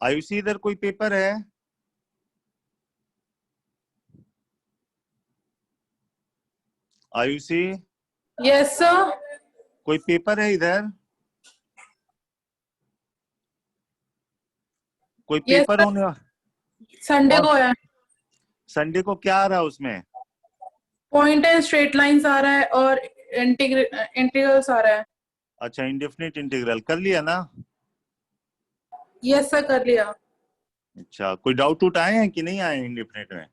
आयुषी इधर कोई पेपर है? Ayushi yes sir. कोई पेपर है इधर? कोई यस पेपर होने संडे को है। संडे को क्या आ रहा है उसमें? पॉइंट एंड स्ट्रेट लाइंस आ रहा है और इंटीग्रल्स आ रहा है। अच्छा, इंडेफिनिट इंटीग्रल कर लिया ना? यस सर कर लिया। अच्छा, कोई डाउट उठ आए हैं कि नहीं आए इंडेफिनिट में?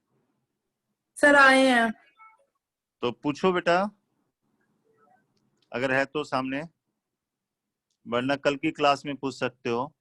सर आए हैं। तो पूछो बेटा, अगर है तो सामने, वरना कल की क्लास में पूछ सकते हो।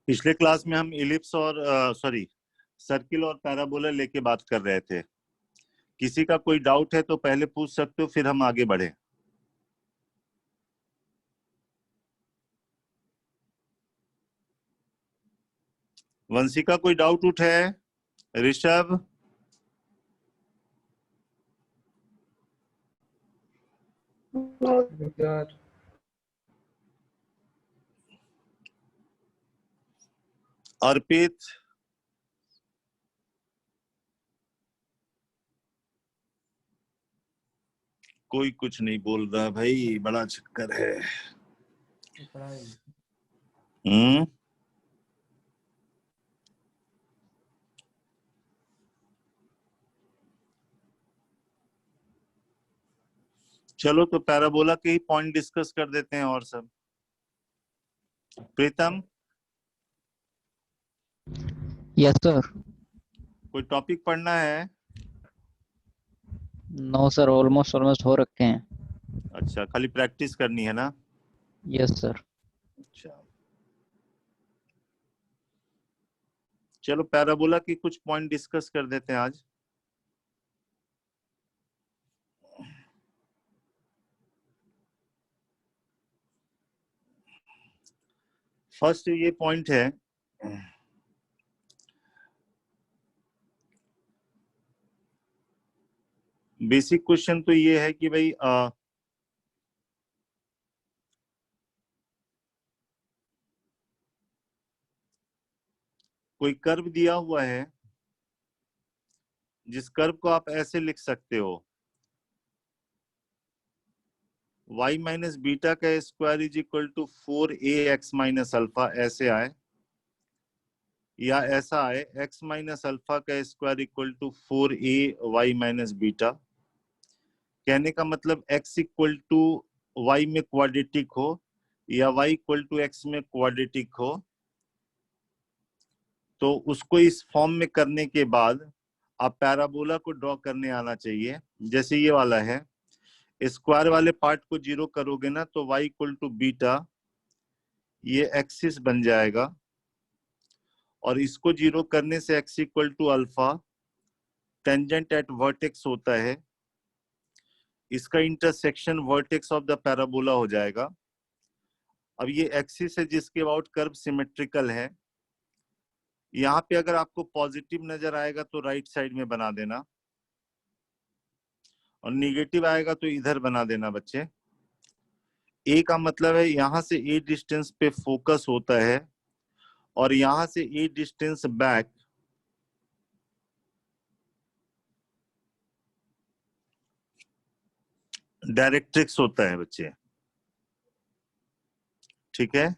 पिछले क्लास में हम इलिप्स और सॉरी सर्किल और पैराबोला लेके बात कर रहे थे। किसी का कोई डाउट है तो पहले पूछ सकते हो, फिर हम आगे बढ़े। वंशिका कोई डाउट उठे? ऋषभ? अर्पित? कोई कुछ नहीं बोल रहा भाई, बड़ा चक्कर है। चलो तो पैराबोला के ही पॉइंट डिस्कस कर देते हैं और सब। प्रीतम? Yes sir. कोई टॉपिक पढ़ना है? नो सर, ऑलमोस्ट हो रखे हैं। अच्छा, खाली प्रैक्टिस करनी है ना? Yes sir. अच्छा, चलो पैराबोला की कुछ पॉइंट डिस्कस कर देते हैं आज। फर्स्ट ये पॉइंट है, बेसिक क्वेश्चन तो ये है कि भाई कोई कर्व दिया हुआ है, जिस कर्व को आप ऐसे लिख सकते हो, y माइनस बीटा का square is equal to 4ax minus alpha, ऐसे आए, या ऐसा आए x माइनस अल्फा का square equal to 4a y minus beta. कहने का मतलब x इक्वल टू y में क्वाड्रेटिक हो या y इक्वल टू x में क्वाड्रेटिक हो, तो उसको इस फॉर्म में करने के बाद आप पैराबोला को ड्रॉ करने आना चाहिए। जैसे ये वाला है, स्क्वायर वाले पार्ट को जीरो करोगे ना तो y इक्वल टू बीटा, ये एक्सिस बन जाएगा, और इसको जीरो करने से x equal to alpha, tangent at vertex होता है, इसका intersection vertex of the parabola हो जाएगा। अब ये एक्सिस है जिसके अबाउट कर्व सिमेट्रिकल है। यहाँ पे अगर आपको पॉजिटिव नजर आएगा तो राइट साइड में बना देना, और निगेटिव आएगा तो इधर बना देना बच्चे। ए का मतलब है यहां से ए डिस्टेंस पे फोकस होता है, और यहां से ए डिस्टेंस बैक डायरेक्ट्रिक्स होता है बच्चे, ठीक है।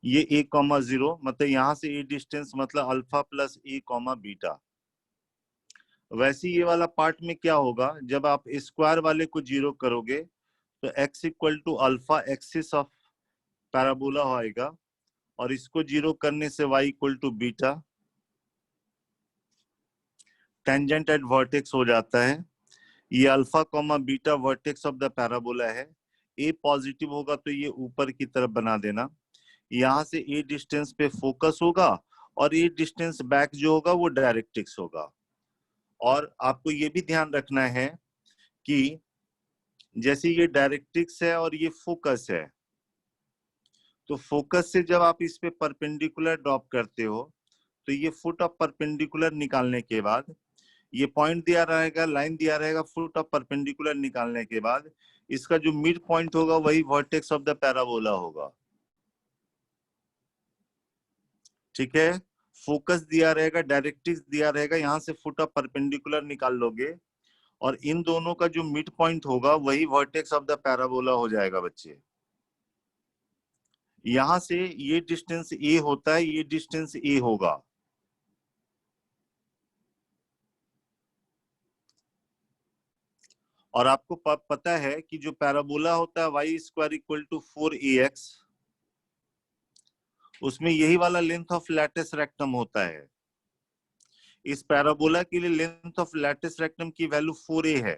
ये ए कॉमा जीरो मतलब यहां से ए डिस्टेंस मतलब अल्फा प्लस ए कॉमा बीटा। वैसे ये वाला पार्ट में क्या होगा, जब आप स्क्वायर वाले को जीरो करोगे तो x equal to alpha axis of parabola होएगा, और इसको जीरो करने से y equal to beta, tangent at vertex हो जाता है। ये alpha comma beta vertex of the parabola है। ए पॉजिटिव होगा तो ये ऊपर की तरफ बना देना, यहाँ से ए डिस्टेंस पे फोकस होगा, और ए डिस्टेंस बैक जो होगा वो डायरेक्ट्रिक्स होगा। और आपको ये भी ध्यान रखना है कि जैसे ये डायरेक्ट्रिक्स है और ये फोकस है, तो फोकस से जब आप इस पे परपेंडिकुलर ड्रॉप करते हो तो ये फुट ऑफ परपेंडिकुलर निकालने के बाद ये पॉइंट दिया रहेगा, लाइन दिया रहेगा, फुट ऑफ परपेंडिकुलर निकालने के बाद इसका जो मिड पॉइंट होगा वही वर्टेक्स ऑफ द पैराबोला होगा। ठीक है, फोकस दिया रहेगा, डायरेक्ट्रिक्स दिया रहेगा, यहां से फुट ऑफ परपेंडिकुलर निकाल लोगे और इन दोनों का जो मिड पॉइंट होगा वही वर्टेक्स ऑफ द पैराबोला हो जाएगा बच्चे। यहां से ये डिस्टेंस ए होता है, ये डिस्टेंस ए होगा। और आपको पता है कि जो पैराबोला होता है y square equal to 4ax, उसमें यही वाला लेंथ ऑफ लैटिस रेक्टम होता है। इस पैराबोला के लिए लेंथ ऑफ लैटिस रेक्टम की वैल्यू 4a है।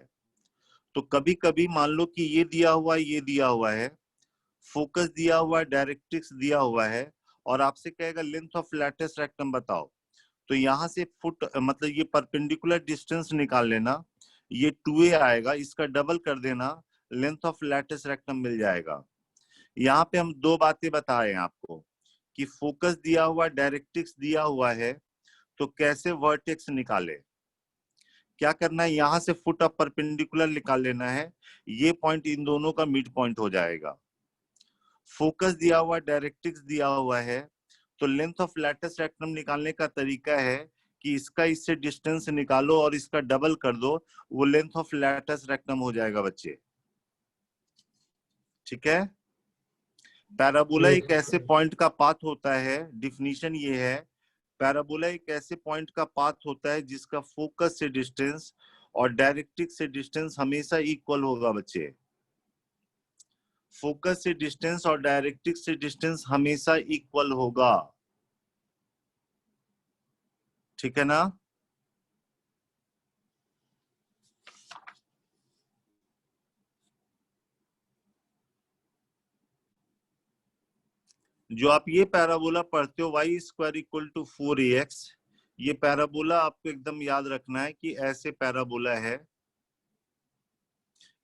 तो कभी कभी मान लो कि ये दिया हुआ है, ये दिया हुआ है, फोकस दिया हुआ है, डायरेक्ट्रिक्स दिया हुआ है और आपसे कहेगा लेंथ ऑफ लैटिस रेक्टम बताओ, तो यहां से फुट मतलब ये परपेंडिकुलर डिस्टेंस निकाल लेना, ये 2a आएगा, इसका डबल कर देना, लेंथ ऑफ लैटिस रेक्टम मिल जाएगा। यहाँ पे हम दो बातें बताए आपको कि फोकस दिया हुआ, डायरेक्ट्रिक्स दिया हुआ है, तो कैसे वर्टेक्स निकाले। क्या करना है, यहां से फुट ऑफ परपेंडिकुलर निकाल लेना है, ये पॉइंट इन दोनों का मिड पॉइंट हो जाएगा। फोकस दिया हुआ, डायरेक्ट्रिक्स दिया हुआ है, तो लेंथ ऑफ लैटिस रेक्टम निकालने का तरीका है कि इसका इससे डिस्टेंस निकालो और इसका डबल कर दो, वो लेंथ ऑफ लैटिस रेक्टम हो जाएगा बच्चे। ठीक है, पैराबोला एक ऐसे पॉइंट का पाथ होता है, डिफिनीशन ये है, पैराबोला एक ऐसे पॉइंट का पाथ होता है जिसका फोकस से डिस्टेंस और डायरेक्ट्रिक्स से डिस्टेंस हमेशा इक्वल होगा बच्चे। फोकस से डिस्टेंस और डायरेक्ट्रिक्स से डिस्टेंस हमेशा इक्वल होगा। ठीक है ना। जो आप ये पैराबोला पढ़ते हो y square equal to 4ax, ये पैराबोला आपको एकदम याद रखना है कि ऐसे पैराबोला है,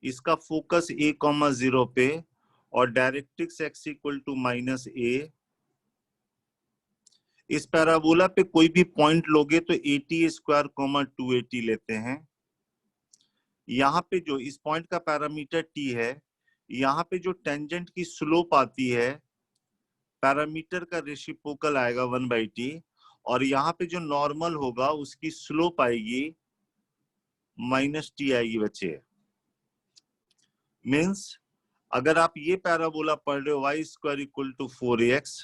इसका फोकस a,0 पे और directrix x equal to -a। इस पैराबोला पे कोई भी पॉइंट लोगे तो 80 स्क्वायर 280 लेते हैं। यहाँ पे जो इस पॉइंट का पैरामीटर t है, यहाँ पे जो टेंजेंट की स्लोप आती है, पैरामीटर का रेसिप्रोकल आएगा 1/t, और यहाँ पे जो नॉर्मल होगा उसकी स्लोप आएगी -t आएगी बच्चे। मीन्स अगर आप ये पैराबोला पढ़ रहे हो y square equal to 4ax,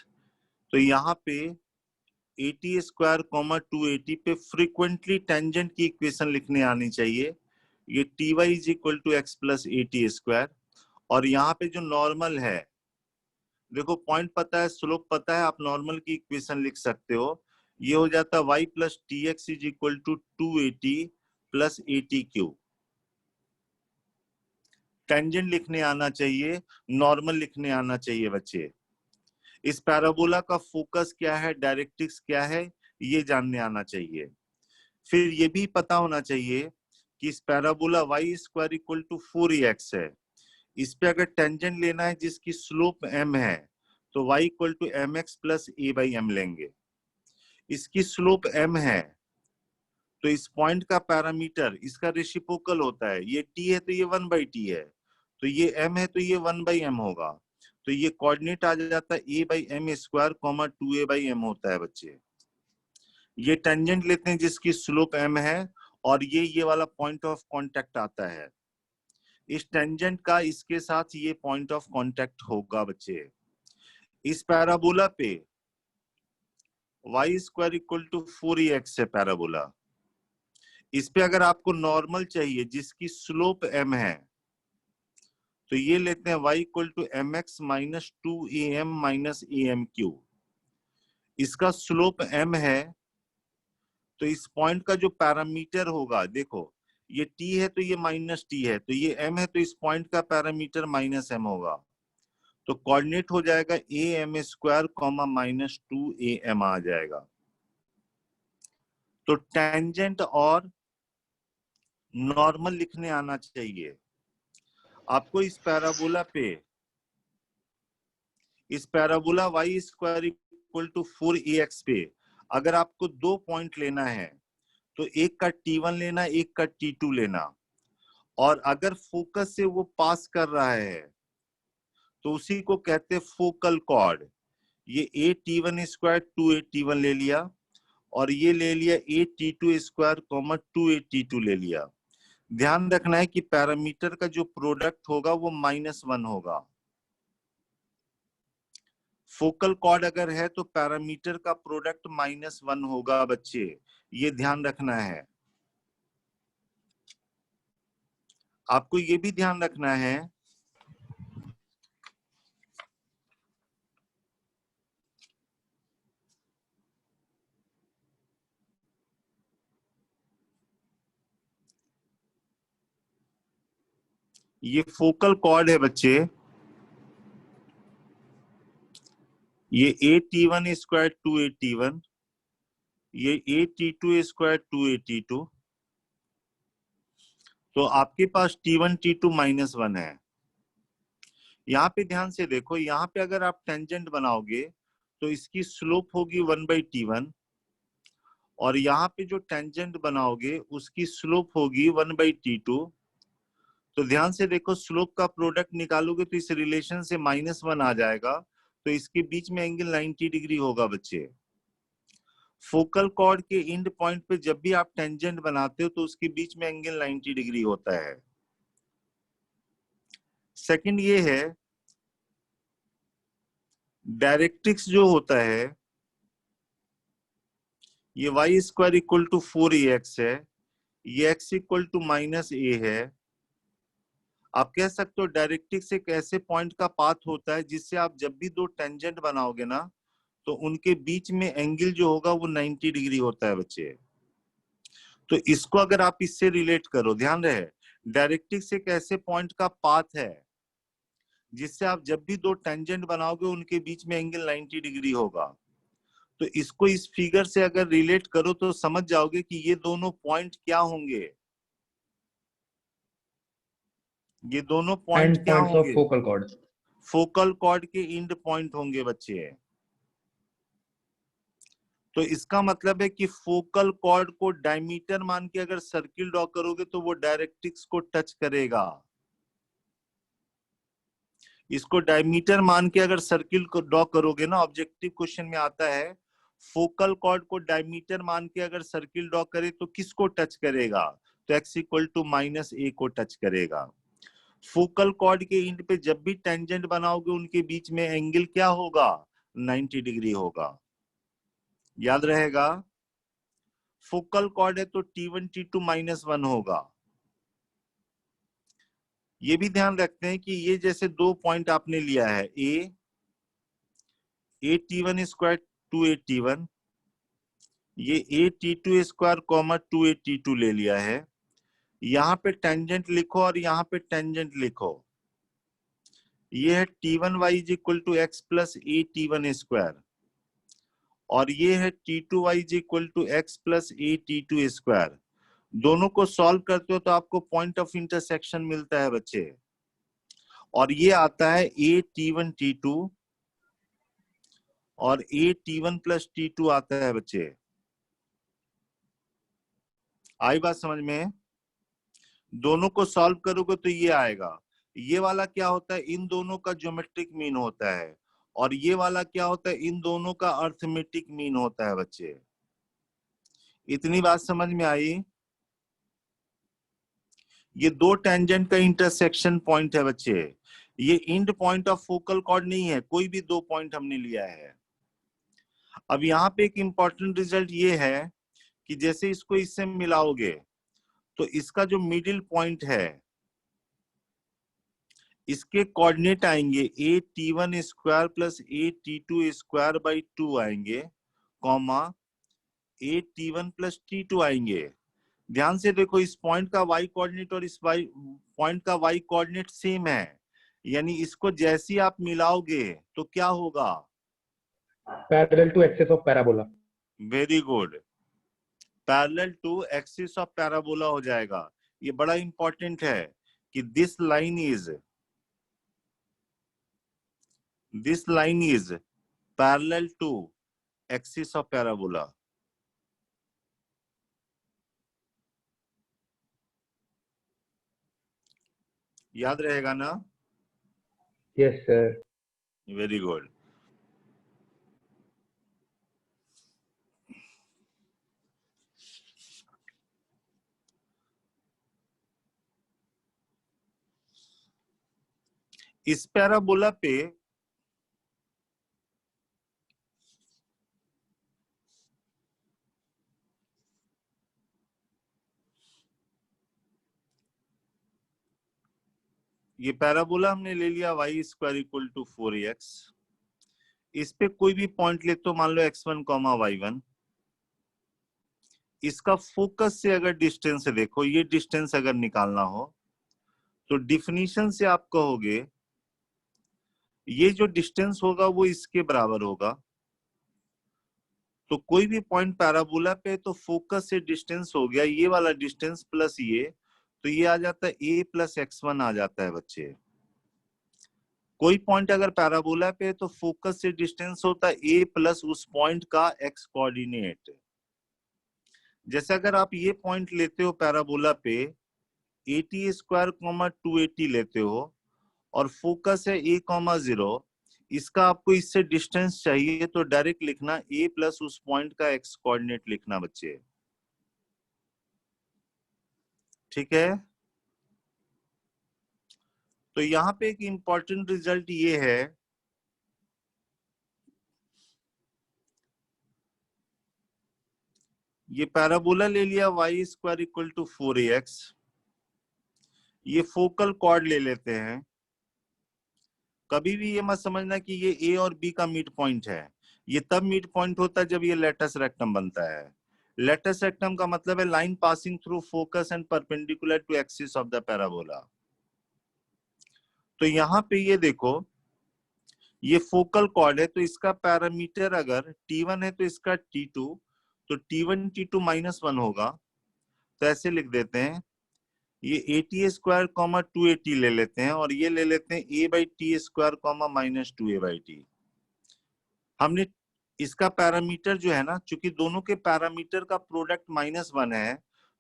तो यहाँ पे 80 स्क्वायर 280 पे फ्रीक्वेंटली टेंजेंट की इक्वेशन लिखने आनी चाहिए, ये ty is equal to x plus 80 square. और यहाँ पे जो नॉर्मल है, देखो पॉइंट पता है, स्लोप पता है, आप नॉर्मल की इक्वेशन लिख सकते हो, ये हो जाता है y plus tx is equal to 280 plus 80 cube. Tangent लिखने आना चाहिए, नॉर्मल लिखने आना चाहिए बच्चे। इस पैराबोला का फोकस क्या है, डायरेक्ट्रिक्स क्या है, ये जानने आना चाहिए। फिर ये भी पता होना चाहिए कि इस parabola y square equal to 4ax है, इस पे अगर टेंजेंट लेना है जिसकी स्लोप m है, तो y equal to mx plus a/m लेंगे। इसकी स्लोप m है, तो इस पॉइंट का पैरामीटर इसका रेसिप्रोकल होता है, ये t है तो ये 1/t है, तो ये m है तो ये 1/m होगा, तो ये कोऑर्डिनेट आ जाता है a/m स्क्वायर 2a/m होता है बच्चे। ये टेंजेंट लेते हैं जिसकी स्लोप m है और ये वाला पॉइंट ऑफ कांटेक्ट आता है, इस टेंजेंट का इसके साथ ये पॉइंट ऑफ कांटेक्ट होगा बच्चे। इस पैराबोला पे y square equal to 4ax है पैराबोला, इस पे अगर आपको नॉर्मल चाहिए जिसकी स्लोप m है, तो ये लेते हैं y equal to mx minus 2am minus am cube. इसका स्लोप m है, तो इस पॉइंट का जो पैरामीटर होगा, देखो ये t है तो ये -t है, तो ये m है तो इस पॉइंट का पैरामीटर -m होगा, तो कोऑर्डिनेट हो जाएगा am स्क्वायर माइनस 2am आ जाएगा। तो टेंजेंट और नॉर्मल लिखने आना चाहिए आपको। इस पैराबोला पे, इस parabola y square equal to 4ax पे अगर आपको 2 पॉइंट लेना है तो एक का T1 लेना, एक का T2 लेना, और अगर फोकस से वो पास कर रहा है तो उसी को कहते हैं फोकल कॉर्ड। ये a_T1 स्क्वायर 2a_T1 ले लिया और ये ले लिया a_T2 स्क्वायर 2a_T2 ले लिया। ध्यान रखना है कि पैरामीटर का जो प्रोडक्ट होगा वो -1 होगा। फोकल कॉर्ड अगर है तो पैरामीटर का प्रोडक्ट -1 होगा बच्चे, ये ध्यान रखना है। आपको ये भी ध्यान रखना है ये फोकल कॉर्ड है बच्चे, ये a_T1 स्क्वायर 2a_T1, ये a_T2 स्क्वायर 2a_T2, तो आपके पास T1 T2 -1 है। यहाँ पे ध्यान से देखो, यहाँ पे अगर आप टेंजेंट बनाओगे तो इसकी स्लोप होगी 1/T1 और यहाँ पे जो टेंजेंट बनाओगे उसकी स्लोप होगी 1/T2। तो ध्यान से देखो, स्लोप का प्रोडक्ट निकालोगे तो इस रिलेशन से -1 आ जाएगा, तो इसके बीच में एंगल 90 डिग्री होगा बच्चे। फोकल कॉर्ड के एंड पॉइंट पे जब भी आप टेंजेंट बनाते हो तो उसके बीच में एंगल 90 डिग्री होता है। सेकंड ये है, डायरेक्ट्रिक्स जो होता है ये y square equal to 4ax है, ये x इक्वल टू -a है। आप कह सकते हो डायरेक्ट्रिक्स एक ऐसे पॉइंट का पाथ होता है जिससे आप जब भी दो टेंजेंट बनाओगे ना तो उनके बीच में एंगल जो होगा वो 90 डिग्री होता है बच्चे। तो इसको अगर आप इससे रिलेट करो, ध्यान रहे, डायरेक्ट्रिक्स एक ऐसे पॉइंट का पाथ है जिससे आप जब भी दो टेंजेंट बनाओगे उनके बीच में एंगल 90 डिग्री होगा। तो इसको इस फिगर से अगर रिलेट करो तो समझ जाओगे कि ये दोनों पॉइंट क्या होंगे, ये दोनों पॉइंट एंड क्या पॉइंट्स ऑफ होंगे, फोकल कॉर्ड। फोकल कॉर्ड के एंड पॉइंट होंगे बच्चे। तो इसका मतलब है कि फोकल कॉर्ड को डायमीटर मान के अगर सर्किल ड्रॉ करोगे तो वो डायरेक्ट्रिक्स को टच करेगा। इसको डायमीटर मान के अगर सर्किल को ड्रॉ करोगे ना, ऑब्जेक्टिव क्वेश्चन में आता है फोकल कॉर्ड को डायमीटर मान के अगर सर्किल ड्रॉ करे तो किसको टच करेगा, तो x इक्वल टू -a को टच करेगा। फोकल कॉर्ड के एंड पे जब भी टेंजेंट बनाओगे उनके बीच में एंगल क्या होगा, 90 डिग्री होगा। याद रहेगा, फोकल कॉर्ड है तो T1 T2 -1 होगा। ये भी ध्यान रखते हैं कि ये जैसे दो पॉइंट आपने लिया है, a_T1 स्क्वायर 2a_T1, ये a_T2 स्क्वायर 2a_T2 ले लिया है। यहाँ पे टेंजेंट लिखो और यहाँ पे टेंजेंट लिखो। ये है T1y is equal to x plus a_T1 square और ये है T2y is equal to x plus a_T2 square. दोनों को सॉल्व करते हो तो आपको पॉइंट ऑफ इंटरसेक्शन मिलता है बच्चे, और ये आता है a_T1 T2 और a_T1 प्लस T2 आता है बच्चे। आई बात समझ में? दोनों को सॉल्व करोगे तो ये आएगा। ये वाला क्या होता है, इन दोनों का ज्योमेट्रिक मीन होता है, और ये वाला क्या होता है, इन दोनों का अर्थमेटिक मीन होता है बच्चे। इतनी बात समझ में आई? ये दो टेंजेंट का इंटरसेक्शन पॉइंट है बच्चे, ये and point of focal cord नहीं है, कोई भी दो पॉइंट हमने लिया है। अब यहाँ पे एक इंपॉर्टेंट रिजल्ट ये है कि जैसे इसको इससे मिलाओगे तो इसका जो मिडिल पॉइंट है इसके कोऑर्डिनेट आएंगे a_T1 square plus a_T2 square by 2 आएंगे, कॉमा a_T1 प्लस T2 आएंगे। ध्यान से देखो, इस पॉइंट का y कोऑर्डिनेट और इस पॉइंट का y कोऑर्डिनेट सेम है, यानी इसको जैसे आप मिलाओगे तो क्या होगा, parallel to axis of parabola. Very good, parallel to axis of parabola हो जाएगा। ये बड़ा इंपॉर्टेंट है कि this line is parallel to axis of parabola. याद रहेगा ना? Yes, sir. Very good. इस पैराबोला पे ये पैराबोला हमने ले लिया y square equal to 4x। इस पे कोई भी पॉइंट ले तो मान लो x1 कॉमा y1। इसका फोकस से अगर डिस्टेंस देखो, ये डिस्टेंस अगर निकालना हो तो डिफिनीशन से आप कहोगे ये जो डिस्टेंस होगा वो इसके बराबर होगा। तो कोई भी पॉइंट पैराबोला पे तो फोकस से डिस्टेंस हो गया ये वाला डिस्टेंस प्लस ये, तो ये आ जाता है a प्लस x1 आ जाता है बच्चे। कोई पॉइंट अगर पैराबोला पे तो फोकस से डिस्टेंस होता है a प्लस उस पॉइंट का x कोऑर्डिनेट। जैसे अगर आप ये पॉइंट लेते हो पैराबोला पे 80 स्क्वायर कॉमा 280 लेते हो और फोकस है a कॉमा 0, इसका आपको इससे डिस्टेंस चाहिए तो डायरेक्ट लिखना a प्लस उस पॉइंट का x कोऑर्डिनेट लिखना बच्चे। ठीक है? तो यहाँ पे एक इंपॉर्टेंट रिजल्ट ये है, ये पैराबोला ले लिया y square equal to 4ax। ये फोकल कॉर्ड ले लेते हैं। कभी भी ये मत समझना कि ये a और b का मिड पॉइंट है। ये तब मिड पॉइंट होता है जब ये लेटस रेक्टम बनता है। लेटस रेक्टम का मतलब है line passing through focus and perpendicular to axis of the parabola. तो यहाँ पे ये देखो, ये फोकल कॉर्ड है तो इसका पैरामीटर अगर t1 है तो इसका t2, तो t1 t2 -1 होगा। तो ऐसे लिख देते हैं, ये 80 स्क्वायर कॉमा 280 ले लेते हैं और ये ले लेते हैं a by T square comma -2a by T. हमने इसका पैरामीटर जो है ना, चूंकि दोनों के पैरामीटर का प्रोडक्ट -1 है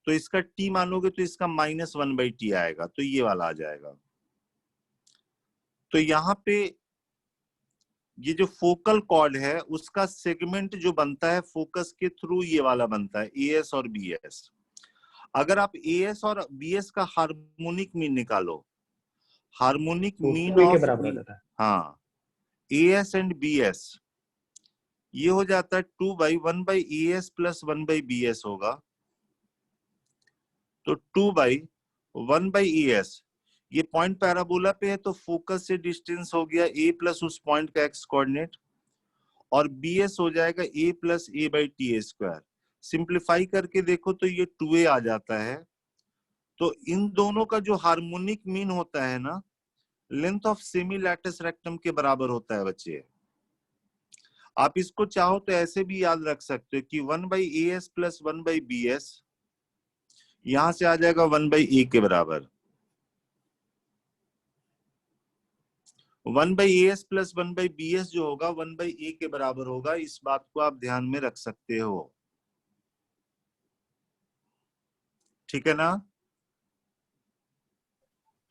तो इसका t मानोगे तो इसका -1 बाई टी आएगा, तो ये वाला आ जाएगा। तो यहाँ पे ये जो फोकल कॉर्ड है उसका सेगमेंट जो बनता है फोकस के थ्रू ये वाला बनता है AS और BS। अगर आप AS और BS का हार्मोनिक मीन निकालो, हार्मोनिक वो मीन 2a के ऑफ बराबर हो जाता है। हाँ AS एंड BS ये हो जाता है 2/1/AS प्लस 1/BS होगा। तो 2/1/AS, ये पॉइंट पैराबोला पे है तो फोकस से डिस्टेंस हो गया a प्लस उस पॉइंट का x कोऑर्डिनेट, और BS हो जाएगा a plus a by T square. Simplify करके देखो तो ये 2a आ जाता है। तो इन दोनों का जो हार्मोनिक मीन होता है ना, length of semi lattice rectum के बराबर होता है बच्चे। आप इसको चाहो तो ऐसे भी याद रख सकते हो कि 1/AS प्लस 1/BS, यहां से आ जाएगा 1/A के बराबर। 1/AS प्लस 1/BS जो होगा 1/A के बराबर होगा। इस बात को आप ध्यान में रख सकते हो। ठीक है ना?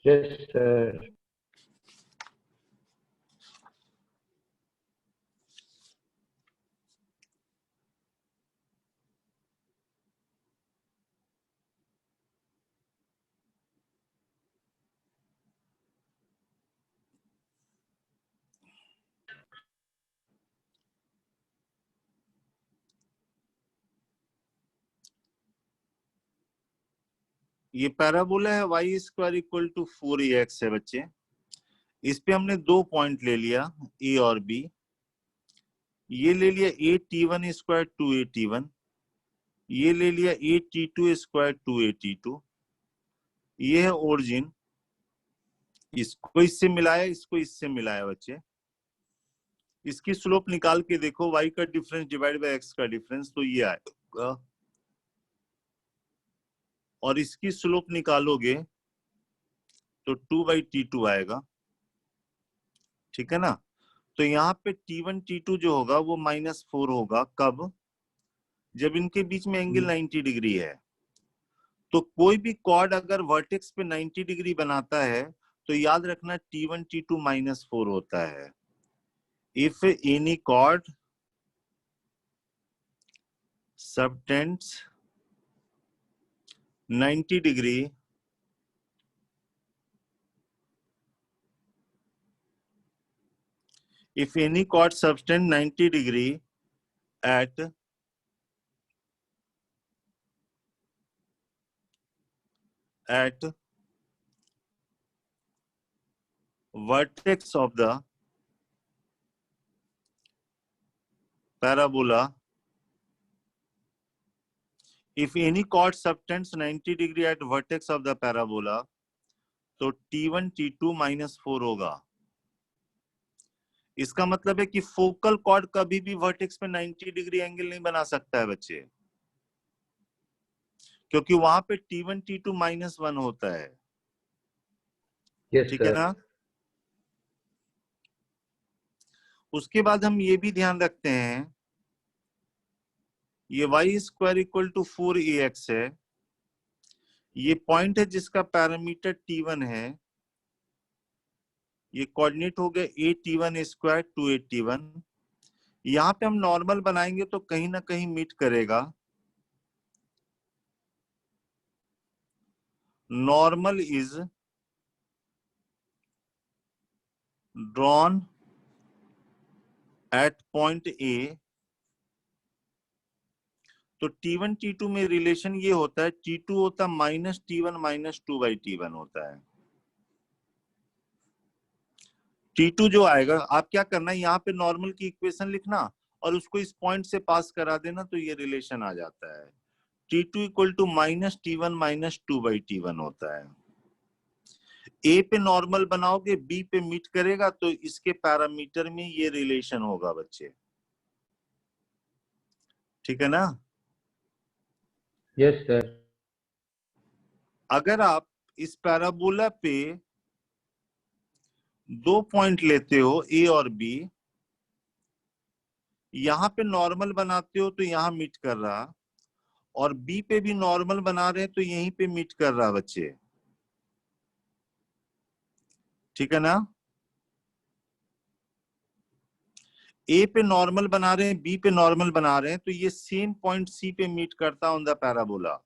Yes, sir. ये पैराबोला है y square equal to 4ax है बच्चे। इस पे हमने दो पॉइंट ले लिया a और b। ये ले लिया a t1 square 2a t1, ये ले लिया a t2 square 2a t2। ये है ओरिजिन, इसको इससे मिलाया, इसको इससे मिलाया बच्चे। इसकी स्लोप निकाल के देखो, y का डिफरेंस डिवाइड बाय x का डिफरेंस, तो ये आएगा और इसकी स्लोप निकालोगे तो 2/t2 आएगा, ठीक है ना। तो यहाँ पे T1 T2 जो होगा वो -4 होगा। कब? जब इनके बीच में एंगल 90 डिग्री है। तो कोई भी कॉर्ड अगर वर्टेक्स पे 90 डिग्री बनाता है तो याद रखना T1 T2 -4 होता है। If any chord subtends 90 degree if any chord subtend 90 degree at vertex of the parabola, if any chord subtends 90 degree at vertex of the parabola, तो T1 T2 -4 होगा। इसका मतलब है कि फोकल कॉर्ड कभी भी वर्टेक्स पे 90 डिग्री एंगल नहीं बना सकता है बच्चे, क्योंकि वहां पे T1 T2 -1 होता है। Yes, ठीक है sir. ना। उसके बाद हम ये भी ध्यान रखते हैं, ये y² = 4ax है। ये पॉइंट है जिसका पैरामीटर T1 है। ये कोऑर्डिनेट हो गया a_T1² 2a_T1। यहाँ पे हम नॉर्मल बनाएंगे तो कहीं ना कहीं मीट करेगा। Normal is drawn at point A। तो T1 T2 में रिलेशन ये होता है, T2 होता है -T1 - 2/T1 होता है। T2 जो आएगा, आप क्या करना है, यहाँ पे नॉर्मल की इक्वेशन लिखना और उसको इस पॉइंट से पास करा देना तो ये रिलेशन आ जाता है। T2 = -T1 - 2/T1 होता है। A पे नॉर्मल बनाओगे, B पे मीट करेगा तो इसके पैरामीटर में ये रिलेशन होगा बच्चे, ठीक है ना। Yes, sir. अगर आप इस पैराबोला पे दो पॉइंट लेते हो A और B, यहाँ पे नॉर्मल बनाते हो तो यहाँ मीट कर रहा, और B पे भी नॉर्मल बना रहे हैं तो यहीं पे मीट कर रहा बच्चे, ठीक है ना। A पे नॉर्मल बना रहे हैं, B पे नॉर्मल बना रहे हैं, तो ये सेम पॉइंट C पे मीट करता on the parabola.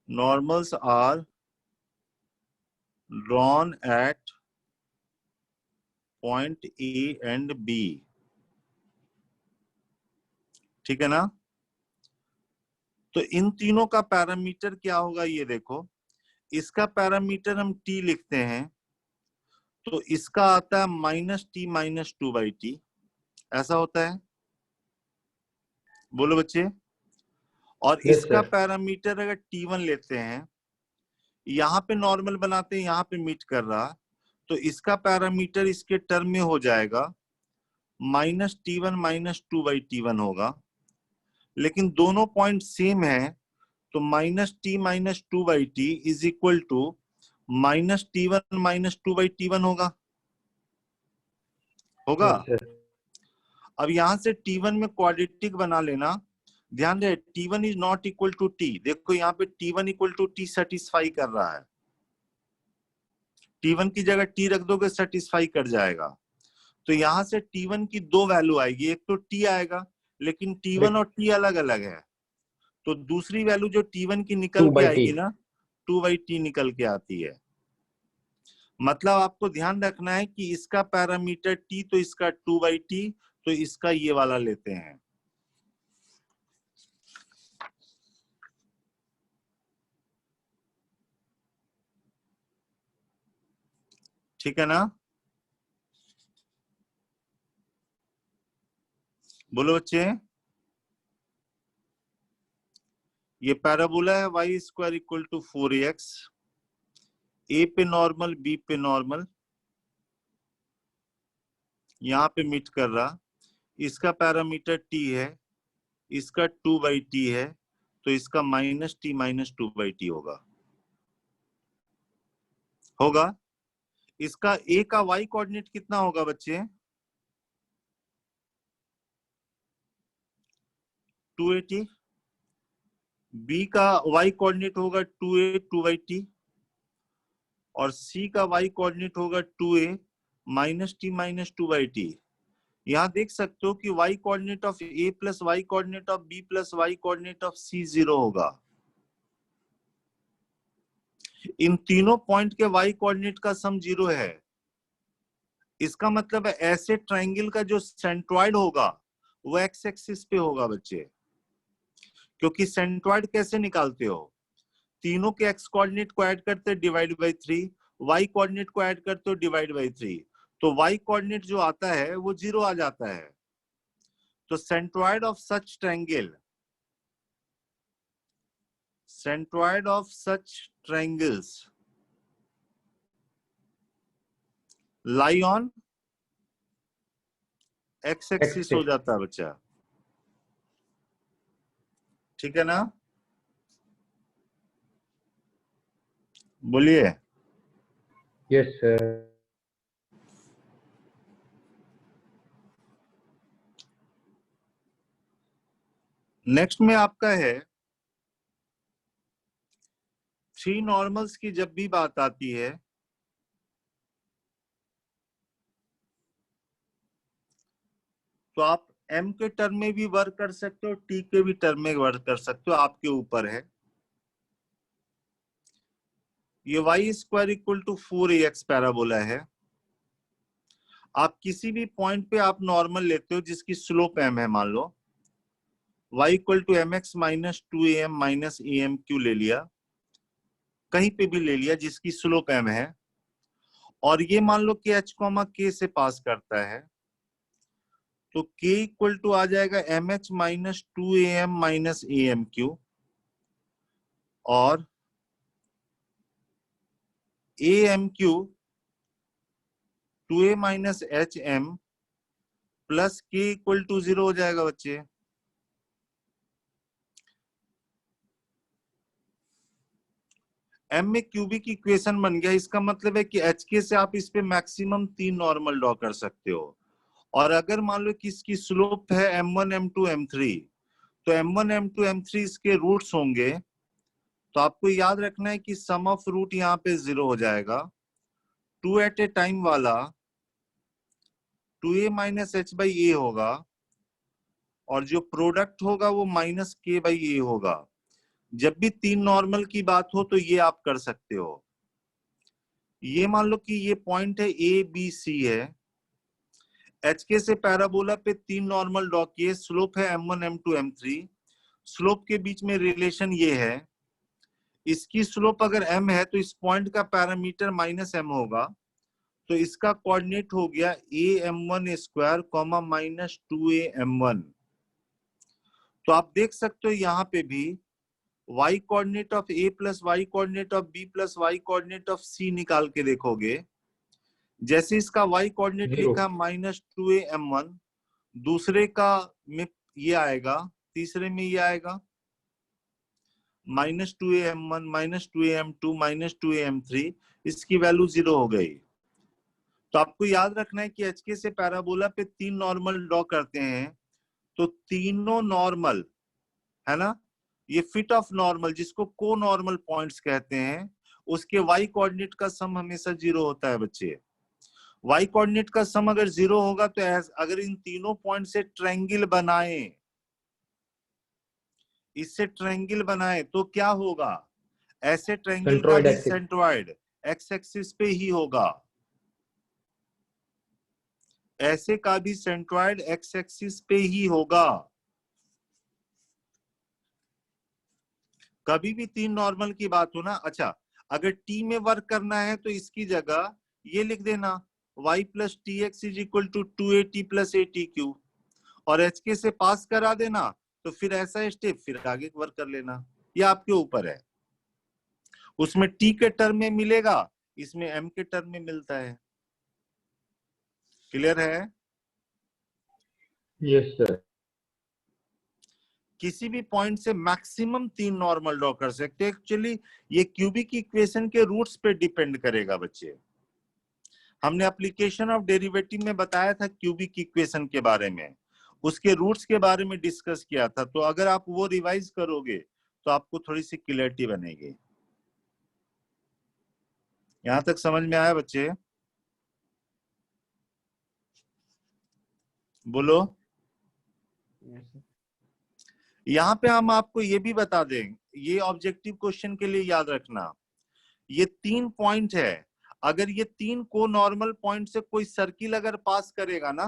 normals are drawn at point A and B, ठीक है ना। तो इन तीनों का पैरामीटर क्या होगा ये देखो, इसका पैरामीटर हम T लिखते हैं तो इसका आता है -T - 2/T, ऐसा होता है, बोलो बच्चे। और Yes, इसका sir. पैरामीटर अगर T1 लेते हैं, यहाँ पे नॉर्मल बनाते हैं, यहाँ पे मीट कर रहा, तो इसका पैरामीटर इसके टर्म में हो जाएगा -T1 - 2/T1 होगा। लेकिन दोनों पॉइंट सेम है तो -T - 2/T is equal to -T1 - 2/T1 होगा। Yes, sir. अब यहां से T1 में क्वाड्रेटिक बना लेना। ध्यान रहे T1 is not equal to T। देखो यहाँ पे T1 = T सेटिस्फाई कर रहा है। T1 की जगह T रख दोगे, सेटिस्फाई कर जाएगा। तो यहां से T1 की दो वैल्यू आएगी, एक तो T आएगा, लेकिन T1 और T अलग अलग है। तो दूसरी वैल्यू जो T1 की निकल के 2/T. आएगी ना, 2/T निकल के आती है। मतलब आपको ध्यान रखना है कि इसका पैरामीटर T तो इसका 2/T, तो इसका ये वाला लेते हैं। ठीक है ना, बोलो बच्चे। ये पैराबोला है y² = 4ax। A पे नॉर्मल, B पे नॉर्मल, यहाँ पे मीट कर रहा। इसका पैरामीटर T है, इसका 2/t है, तो इसका -t - 2/t होगा। इसका a का y कोऑर्डिनेट कितना होगा बच्चे? 280। b का y कोऑर्डिनेट होगा 2a 2/t, और c का y कोऑर्डिनेट होगा 2a -t - 2/t। यहां देख सकते हो कि y coordinate of a plus y coordinate of b plus y coordinate of c 0 होगा। इन तीनों पॉइंट के y कोऑर्डिनेट का सम 0 है। इसका मतलब है ऐसे ट्रायंगल का जो सेंट्रॉइड होगा वो एक्स एक्सिस पे होगा बच्चे। क्योंकि सेंट्रॉइड कैसे निकालते हो? तीनों के एक्स कोऑर्डिनेट को ऐड करते डिवाइड बाई 3, वाई कोऑर्डिनेट को ऐड करते हो डिवाइड बाई 3, तो वाई कोऑर्डिनेट जो आता है वो 0 आ जाता है। तो centroid of such triangles lie on x axis हो जाता है बच्चा। ठीक है ना? बोलिए। Yes sir. नेक्स्ट में आपका है 3 नॉर्मल्स की जब भी बात आती है तो आप m के टर्म में भी वर्क कर सकते हो, t के भी टर्म में वर्क कर सकते हो, आपके ऊपर है। ये y² = 4ax पैराबोला है। आप किसी भी पॉइंट पे आप नॉर्मल लेते हो जिसकी स्लोप m है, मान लो y = mx - 2am - amq ले लिया, कहीं पे भी ले लिया जिसकी स्लोप m है, और ये मान लो कि h, k से पास करता है, तो k = आ जाएगा mh - 2am - amq, और amq 2a - hm plus k = 0 हो जाएगा बच्चे। m में क्यूबिक इक्वेशन बन गया। इसका मतलब है कि hk से आप इस पे मैक्सिमम 3 नॉर्मल ड्रॉ कर सकते हो। और अगर मान लो कि इसकी स्लोप है m1 m2 m3, तो m1 m2 m3 इसके रूट्स होंगे, तो आपको याद रखना है कि सम ऑफ रूट यहाँ पे 0 हो जाएगा। 2 एट ए टाइम वाला 2a - h/a होगा, और जो प्रोडक्ट होगा वो -k/a होगा। जब भी 3 नॉर्मल की बात हो तो ये आप कर सकते हो। ये मान लो कि ये पॉइंट है a b c है, hk से पैराबोला पे 3 नॉर्मल ड्रॉ किए, स्लोप है m1 m2 m3, स्लोप के बीच में रिलेशन ये है, इसकी स्लोप अगर m है तो इस पॉइंट का पैरामीटर -m होगा, तो इसका कोऑर्डिनेट हो गया am1² -2am1। तो आप देख सकते हो यहाँ पे भी y coordinate of a plus y coordinate of b plus y coordinate of c निकाल के देखोगे, जैसे इसका y कोऑर्डिनेट लिखा -2am1, दूसरे का में ये आएगा, तीसरे में ये आएगा -2am1 -2am2 -2am3, इसकी वैल्यू 0 हो गई। तो आपको याद रखना है कि hk से पैराबोला पे 3 नॉर्मल ड्रॉ करते हैं, तो तीनों नॉर्मल है ना, ये फिट ऑफ नॉर्मल जिसको को नॉर्मल पॉइंट्स कहते हैं, उसके y कोऑर्डिनेट का सम हमेशा 0 होता है बच्चे। y कोऑर्डिनेट का सम अगर 0 होगा तो अगर इन तीनों पॉइंट से ट्रायंगल बनाए, इससे ट्रायंगल बनाए तो क्या होगा? ऐसे ट्रायंगल का भी सेंट्रॉइड एक्स एक्सिस पे ही होगा, ऐसे का भी सेंट्रॉइड एक्स एक्सिस पे ही होगा। कभी भी 3 नॉर्मल की बात हो ना, अच्छा अगर टी में वर्क करना है तो इसकी जगह ये लिख देना y + tx = 2at + atq, और hk से पास करा देना, तो फिर ऐसा स्टेप फिर आगे वर्क कर लेना, ये आपके ऊपर है। उसमें t के टर्म में मिलेगा, इसमें m के टर्म में मिलता है। क्लियर है? Yes sir. किसी भी पॉइंट से मैक्सिमम 3 नॉर्मल ड्रॉ कर सकते हैं। एक्चुअली ये क्यूबिक इक्वेशन के रूट्स पे डिपेंड करेगा बच्चे। हमने एप्लीकेशन ऑफ डेरिवेटिव में बताया था क्यूबिक इक्वेशन के बारे में, उसके रूट्स के बारे में डिस्कस किया था। तो अगर आप वो रिवाइज करोगे तो आपको थोड़ी सी क्लियरिटी बनेगी। यहां तक समझ में आया बच्चे? बोलो। यहाँ पे हम आपको ये भी बता दें, ये ऑब्जेक्टिव क्वेश्चन के लिए याद रखना, ये 3 पॉइंट है। अगर ये 3 को नॉर्मल पॉइंट से कोई सर्किल अगर पास करेगा ना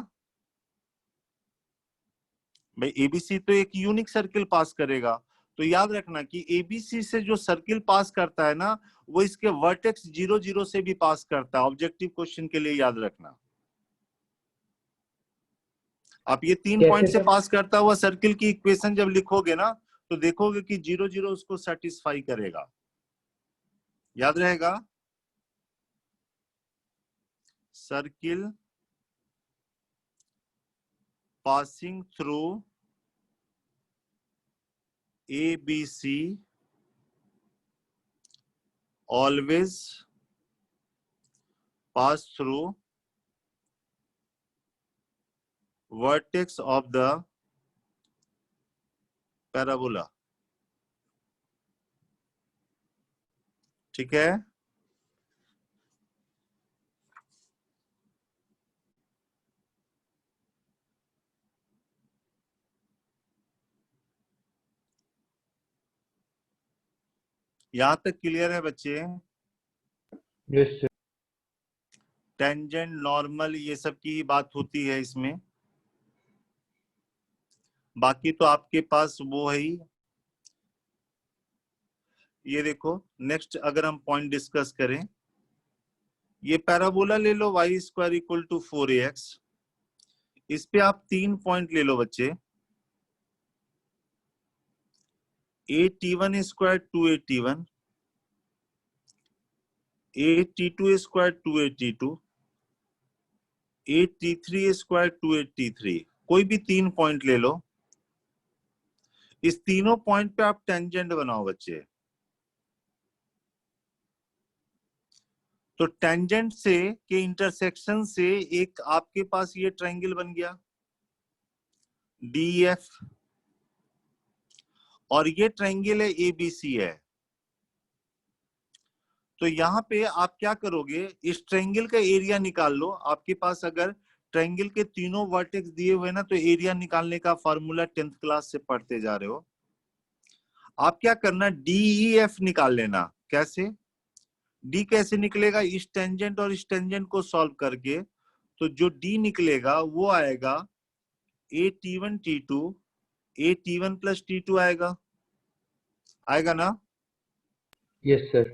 भाई, एबीसी तो एक यूनिक सर्किल पास करेगा, तो याद रखना कि एबीसी से जो सर्किल पास करता है ना, वो इसके वर्टेक्स 0 0 से भी पास करता है। ऑब्जेक्टिव क्वेश्चन के लिए याद रखना, आप ये 3 पॉइंट से पास करता हुआ सर्किल की इक्वेशन जब लिखोगे ना, तो देखोगे कि 0 0 उसको सेटिस्फाई करेगा। याद रहेगा, circle passing through ABC always pass through vertex of the parabola। ठीक है? यहां तक क्लियर है बच्चे? Yes sir. टेंजेंट, नॉर्मल, ये सब की ही बात होती है इसमें। बाकी तो आपके पास वो है ही। ये देखो, नेक्स्ट अगर हम पॉइंट डिस्कस करें, ये पैराबोला ले लो y² = 4ax। इस पे आप 3 पॉइंट ले लो बच्चे, at1² 2at1, at2² 2at2, at3² 2at3। कोई भी 3 पॉइंट ले लो, इस तीनों पॉइंट पे आप टेंजेंट बनाओ बच्चे। तो टेंजेंट से के इंटरसेक्शन से एक आपके पास ये ट्रायंगल बन गया DEF, और ये ट्रायंगल है ABC है। तो यहाँ पे आप क्या करोगे, इस ट्रायंगल का एरिया निकाल लो। आपके पास अगर ट्रायंगल के तीनों वर्टेक्स दिए हुए ना, तो एरिया निकालने का फॉर्मूला 10th क्लास से पढ़ते जा रहे हो। आप क्या करना, DEF निकाल लेना। कैसे? D कैसे निकलेगा? इस टेंजेंट और इस टेंजेंट को सॉल्व करके, तो जो D निकलेगा वो आएगा at1 t2 at1 + t2 आएगा ना? Yes sir.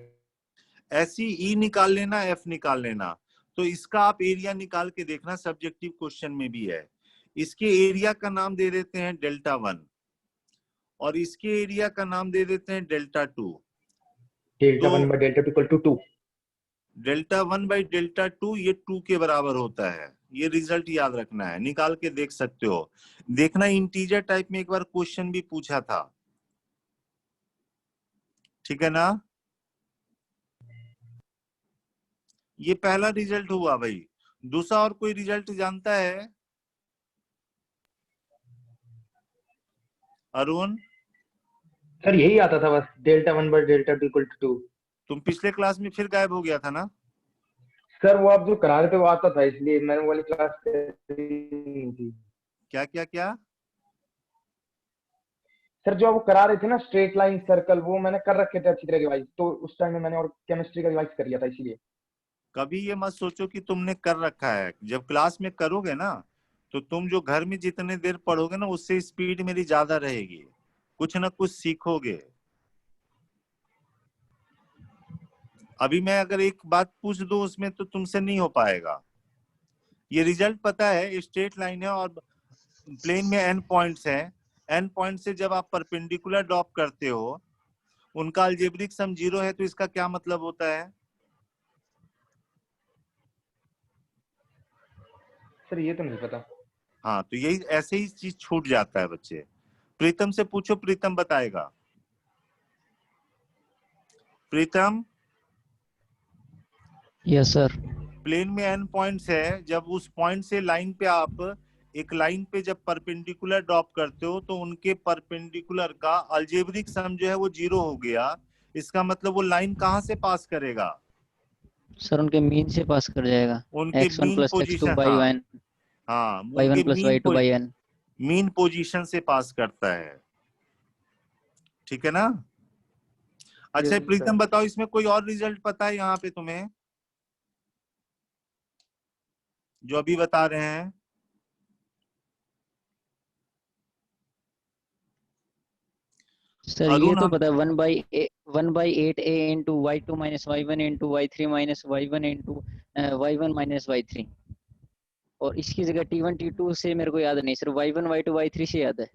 ऐसी E निकाल लेना, F निकाल लेना। तो इसका आप एरिया निकाल के देखना, सब्जेक्टिव क्वेश्चन में भी है। इसके एरिया का नाम दे देते हैं Δ1 और इसके एरिया का नाम दे देते हैं Δ2। Δ1 by Δ2 = 2। Δ1 by Δ2 ये 2 के बराबर होता है। ये रिजल्ट याद रखना है, निकाल के देख सकते हो। देखना, इंटीजर टाइप में एक बार क्वेश्चन भी पूछा था, ठीक है ना? ये पहला रिजल्ट हुआ भाई। दूसरा और कोई रिजल्ट जानता है अरुण? सर यही आता था बस, Δ1 by Δ2 = 2। तुम पिछले क्लास में फिर गायब हो गया था ना? सर वो आप जो करा रहे थे वो आता था, इसलिए मैंने वो वाली क्लास नहीं थी। क्या क्या क्या? सर जो वो करा रहे थे ना, स्ट्रेट लाइन सर्कल, वो मैंने कर रखे थे अच्छी तरह रिवाइज, तो उस टाइम में मैंने और केमिस्ट्री का रिवाइज कर लिया था इसीलिए। कभी ये मत सोचो कि तुमने कर रखा है। जब क्लास में करोगे ना, तो तुम जो घर में जितने देर पढ़ोगे ना, उससे स्पीड मेरी ज्यादा रहेगी, कुछ ना कुछ सीखोगे। अभी मैं अगर एक बात पूछ दूं उसमें, तो तुमसे नहीं हो पाएगा। ये रिजल्ट पता है, स्ट्रेट लाइन है और प्लेन में n पॉइंट्स हैं। n पॉइंट से जब आप परपेंडिकुलर ड्रॉप करते हो, उनका अलजेब्रिक सम 0 है, तो इसका क्या मतलब होता है? सर ये तो नहीं पता। हाँ, तो यही ऐसे ही चीज छूट जाता है बच्चे। प्रीतम से पूछो, प्रीतम बताएगा। प्रीतम, यस सर। प्लेन में n पॉइंट्स है, जब उस पॉइंट से लाइन पे आप एक लाइन पे जब परपेंडिकुलर ड्रॉप करते हो तो उनके परपेंडिकुलर का अलजेब्रिक सम जो है वो 0 हो गया। इसका मतलब वो लाइन कहां से पास करेगा? सर उनके मीन से पास कर जाएगा। उनके x1 mean plus x2 position, by हाँ n, हाँ, y1 उनके plus y2 by n। Mean position से पास करता है, ठीक है ना? अच्छा Yes, प्रीतम sir. बताओ, इसमें कोई और रिजल्ट पता है यहाँ पे तुम्हें जो अभी बता रहे हैं? सर ये अरुण, तो हम पता है 1/8a into y2 minus y1 into y3 minus y1 into y1 minus y3। और इसकी जगह t1 t2 से मेरे को याद नहीं, सिर्फ y1 y2 y3 से याद है।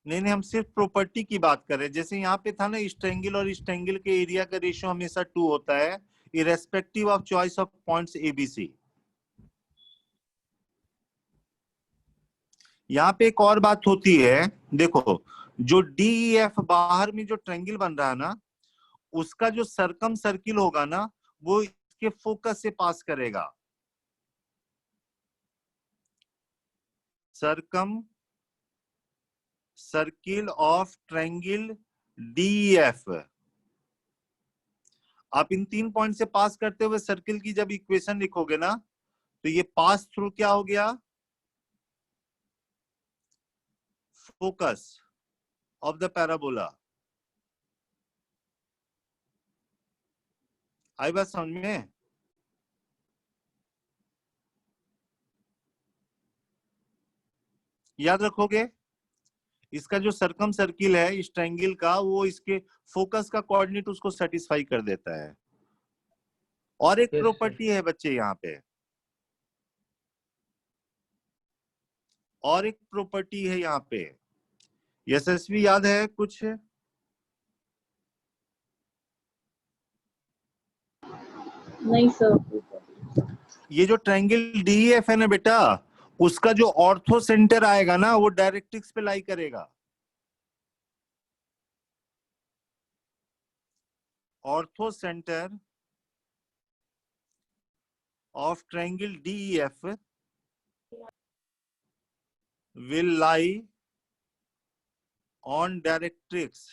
नहीं नहीं, हम सिर्फ प्रॉपर्टी की बात कर रहे हैं। जैसे यहाँ पे था ना, इस ट्रायंगल और इस ट्रायंगल के एरिया का रेशियो हमेशा 2 होता है, irrespective of choice of points ABC. यहाँ पे एक और बात होती है, देखो, जो DEF बाहर में जो ट्रायंगल बन रहा है ना, उसका जो सरकम सर्किल होगा ना, वो इसके फोकस से पास करेगा। सरकम सर्किल ऑफ ट्रायंगल DEF, आप इन 3 पॉइंट से पास करते हुए सर्किल की जब इक्वेशन लिखोगे ना, तो ये पास थ्रू क्या हो गया? Focus of the parabola. आई बात समझ में? याद रखोगे, इसका जो सरकम सर्किल है इस ट्रायंगल का, वो इसके फोकस का कोऑर्डिनेट उसको सेटिस्फाई कर देता है। और एक Yes, sir. प्रॉपर्टी है बच्चे यहाँ पे, और एक प्रॉपर्टी है यहाँ पे, यशस्वी याद है कुछ? नहीं सर। ये जो ट्रायंगल DEF है ना बेटा, उसका जो ऑर्थो सेंटर आएगा ना, वो डायरेक्ट्रिक्स पे लाई करेगा। Ortho centre of triangle DEF will lie on directrix।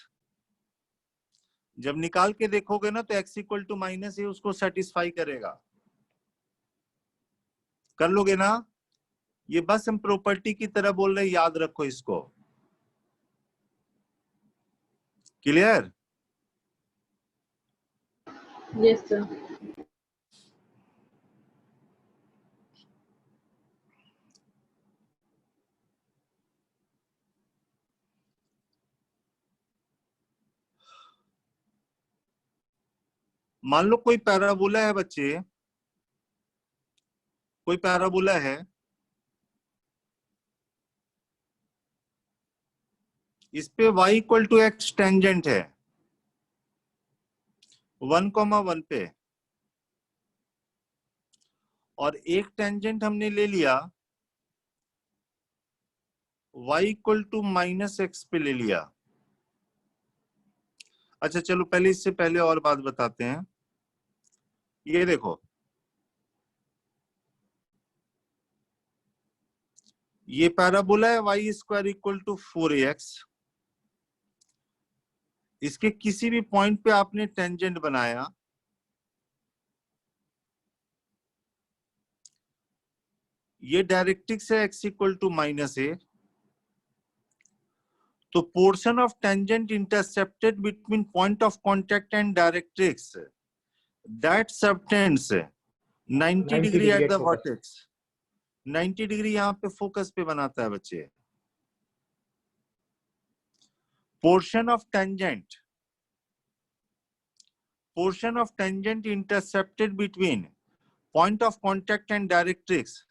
जब निकाल के देखोगे ना, तो x इक्वल टू माइनस ए उसको सेटिस्फाई करेगा। कर लोगे ना? ये बस हम प्रॉपर्टी की तरह बोल रहे, याद रखो इसको। क्लियर? Yes sir. मान लो कोई पैराबोला है बच्चे, कोई पैराबोला है, इस पे y equal to x tangent है 1,1 पे, और एक टेंजेंट हमने ले लिया y equal to minus x पे ले लिया। अच्छा चलो, पहले इससे पहले और बात बताते हैं। ये देखो, ये पैराबोला है y square equal to 4ax। इसके किसी भी पॉइंट पे आपने टेंजेंट बनाया, ये डायरेक्ट्रिक्स है x इक्वल टू माइनस ए, तो portion of tangent intercepted between point of contact and directrix, that subtends 90 degree at the vertex. 90 degree यहाँ पे फोकस पे बनाता है बच्चे। Portion of tangent intercepted between point of contact and directrix,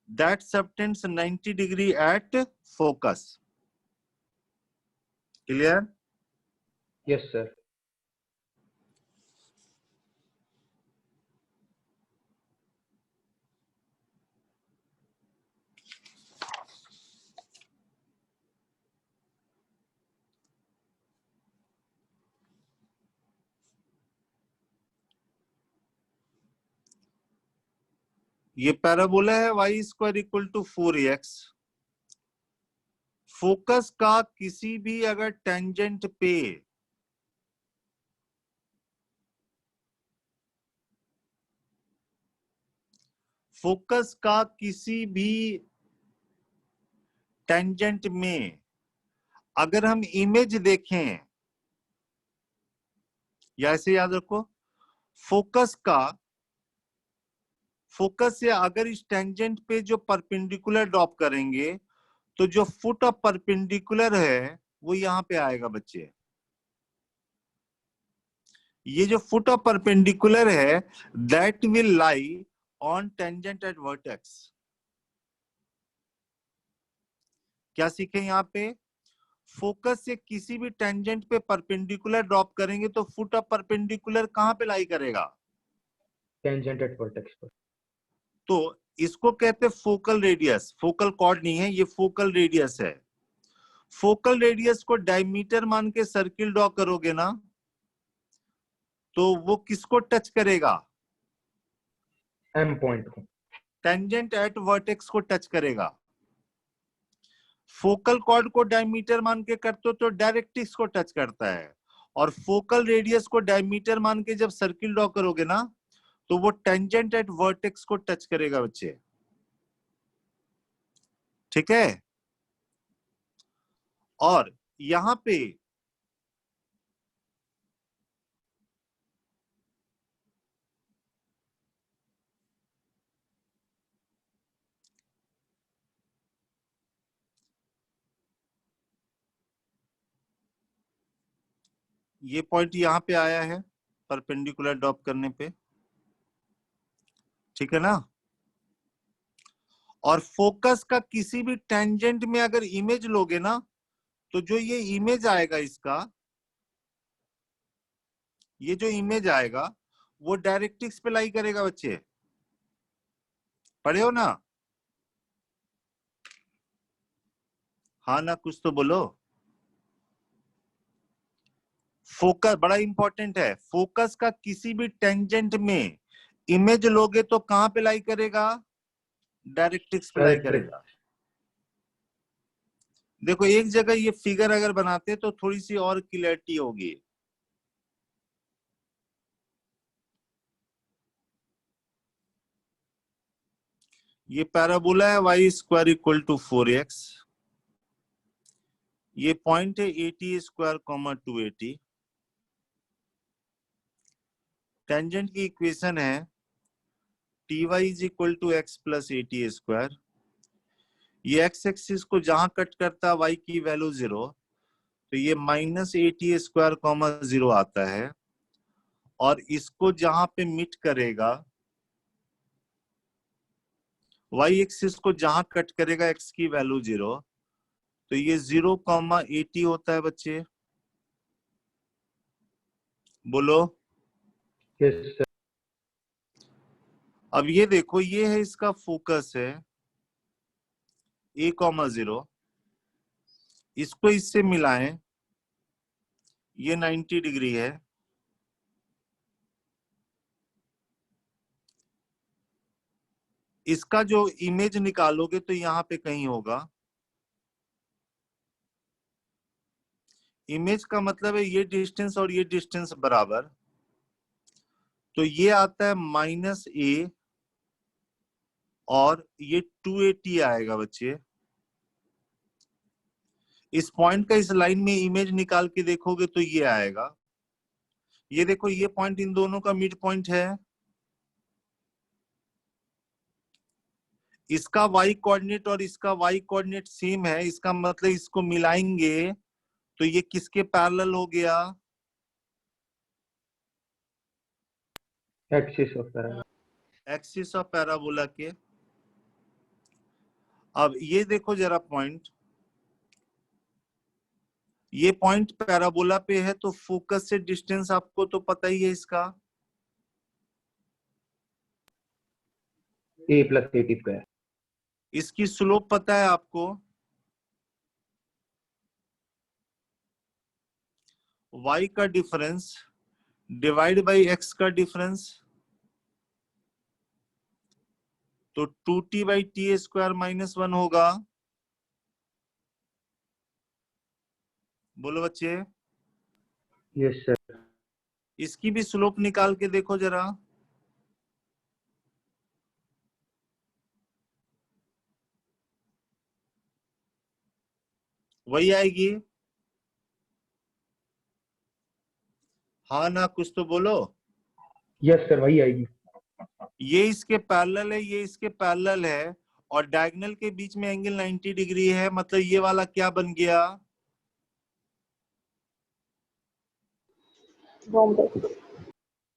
that subtends 90 degree at focus। Clear? Yes, sir. ये parabola है y square equal to 4ax। Focus का किसी भी अगर टेंजेंट पे फोकस का किसी भी टेंजेंट में अगर हम इमेज देखें, या ऐसे याद रखो, फोकस से अगर इस टेंजेंट पे जो परपेंडिकुलर ड्रॉप करेंगे तो जो फुट ऑफ परपेंडिकुलर है वो यहां पे आएगा बच्चे। ये जो फुट ऑफ परपेंडिकुलर है that will lie on tangent at vertex. क्या सीखे यहाँ पे? फोकस से किसी भी टेंजेंट पे परपेंडिकुलर ड्रॉप करेंगे तो फुट ऑफ परपेंडिकुलर कहां पे लाई करेगा? टेंजेंट एट वर्टेक्स पर। तो इसको कहते हैं फोकल रेडियस। फोकल कॉर्ड नहीं है, ये फोकल रेडियस है। फोकल रेडियस को डायमीटर मान के सर्किल ड्रॉ करोगे ना तो वो किसको टच करेगा? एम पॉइंट को। टेंजेंट एट वर्टेक्स को टच करेगा। फोकल कॉर्ड को डायमीटर मान के करते हो तो डायरेक्ट्रिक्स को टच करता है, और फोकल रेडियस को डायमीटर मान के जब सर्किल ड्रॉ करोगे ना तो वो टेंजेंट एट वर्टेक्स को टच करेगा बच्चे। ठीक है? और यहां पे ये पॉइंट यहां पे आया है परपेंडिकुलर ड्रॉप करने पे। ठीक है ना? और फोकस का किसी भी टेंजेंट में अगर इमेज लोगे ना तो जो ये इमेज आएगा इसका, ये जो इमेज आएगा वो डायरेक्ट्रिक्स पे लाई करेगा बच्चे। पढ़े हो ना? हाँ ना, कुछ तो बोलो। फोकस बड़ा इंपॉर्टेंट है। फोकस का किसी भी टेंजेंट में इमेज लोगे तो कहां पे लाई करेगा? डायरेक्ट्रिक्स पे लाई करेगा। देखो एक जगह ये फिगर अगर बनाते तो थोड़ी सी और क्लियरिटी होगी। ये पैराबोला है y square equal to 4x। ये पॉइंट है 80 स्क्वायर कॉमा 280। टेंजेंट की इक्वेशन है T Y is equal to x plus 80 square. ये एक्स एक्सिस को जहां कट करता है y की वैल्यू 0, तो ये माइनस 80 स्क्वायर कॉमा 0 आता है। और इसको जहां पे मिट करेगा, y एक्सिस को जहां कट करेगा x की वैल्यू 0, तो ये 0,80 होता है बच्चे। बोलो। Yes sir. अब ये देखो, ये है इसका फोकस है a,0। इसको इससे मिलाएं, ये 90 डिग्री है। इसका जो इमेज निकालोगे तो यहाँ पे कहीं होगा। इमेज का मतलब है ये डिस्टेंस और ये डिस्टेंस बराबर, तो ये आता है -a और ये 280 आएगा बच्चे। इस पॉइंट का इस लाइन में इमेज निकाल के देखोगे तो ये आएगा। ये देखो, ये पॉइंट इन दोनों का मिड पॉइंट है। इसका y कोऑर्डिनेट और इसका y कोऑर्डिनेट सेम है, इसका मतलब इसको मिलाएंगे तो ये किसके पैरेलल हो गया? Axis of parabola. Axis of parabola के। अब ये देखो जरा पॉइंट, ये पॉइंट पैराबोला पे है तो फोकस से डिस्टेंस आपको तो पता ही है इसका, a प्लस 80 स्क्वायर। इसकी स्लोप पता है आपको, y का डिफरेंस डिवाइड बाय x का डिफरेंस। तो 2t/t² -1 होगा। बोलो बच्चे। Yes sir. इसकी भी स्लोप निकाल के देखो जरा। वही आएगी। हाँ ना, कुछ तो बोलो। यस सर, वही आएगी। ये इसके पैरेलल है, ये इसके पैरेलल है, और डायगोनल के बीच में एंगल 90 डिग्री है, मतलब ये वाला क्या बन गया?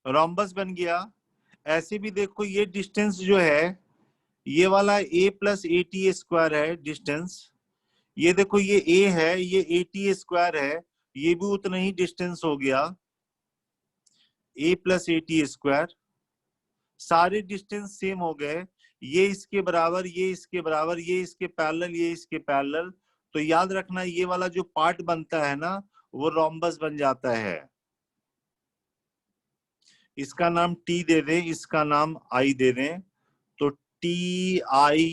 रोम्बस बन गया। ऐसे भी देखो, ये डिस्टेंस जो है, ये वाला a+at² है डिस्टेंस। ये देखो, ये a है, ये at² है, ये भी उतना ही डिस्टेंस हो गया, a+at²। सारे डिस्टेंस सेम हो गए, ये इसके बराबर, ये इसके बराबर, ये इसके पैरेलल, ये इसके पैरेलल। तो याद रखना, ये वाला जो पार्ट बनता है ना, वो रोम्बस बन जाता है। इसका नाम टी दे दें, इसका नाम आई दे दें, तो TIPS,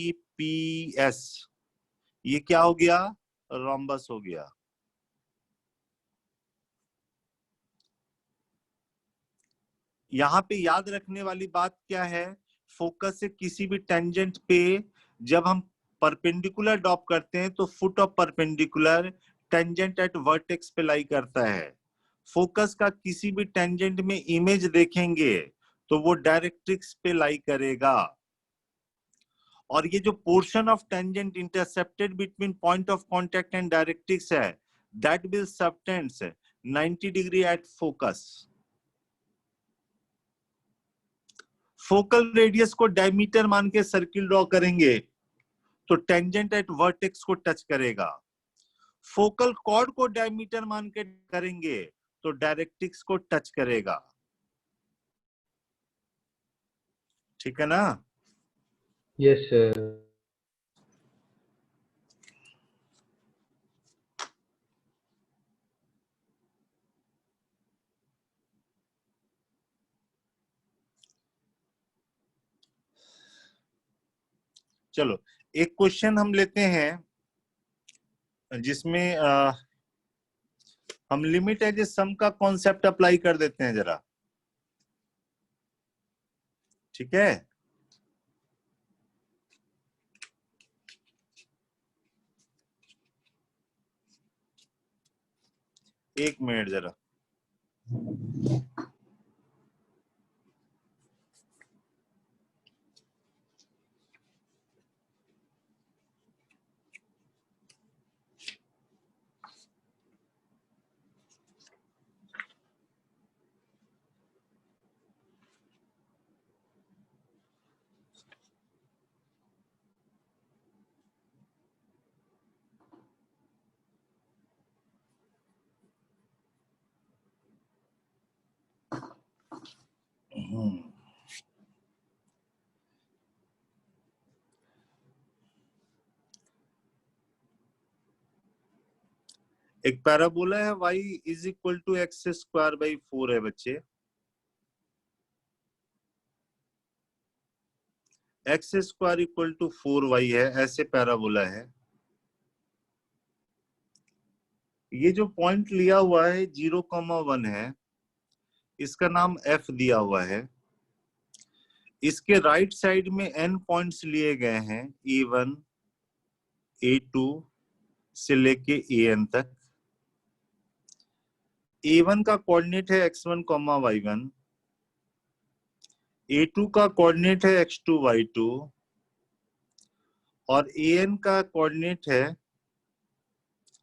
ये क्या हो गया? रोम्बस हो गया। यहाँ पे याद रखने वाली बात क्या है? फोकस से किसी भी टेंजेंट पे जब हम परपेंडिकुलर ड्रॉप करते हैं तो foot of perpendicular tangent at vertex पे लाई करता है। फोकस का किसी भी टेंजेंट में इमेज देखेंगे तो वो डायरेक्ट्रिक्स पे लाई करेगा। और ये जो portion of tangent intercepted between point of contact and directrix है, that will subtends 90 degree at focus. Focal radius को डायमीटर मान के सर्किल ड्रॉ करेंगे तो टेंजेंट एट वर्टेक्स को टच करेगा। फोकल कॉर्ड को डायमीटर मान के करेंगे तो डायरेक्ट्रिक्स को टच करेगा। ठीक है ना? Yes sir. चलो एक क्वेश्चन हम लेते हैं जिसमें हम लिमिट एज ए सम का कॉन्सेप्ट अप्लाई कर देते हैं जरा। ठीक है? एक मिनट जरा। एक पैराबोला है y = x²/4 है बच्चे। x² = 4y है, ऐसे पैराबोला है। ये जो पॉइंट लिया हुआ है 0,1 है, इसका नाम f दिया हुआ है। इसके राइट साइड में n पॉइंट्स लिए गए हैं, A1 A2 से लेके AN तक। A1 का कोऑर्डिनेट है x1, y1। A2 का कोऑर्डिनेट है x2, y2, और AN का कोऑर्डिनेट है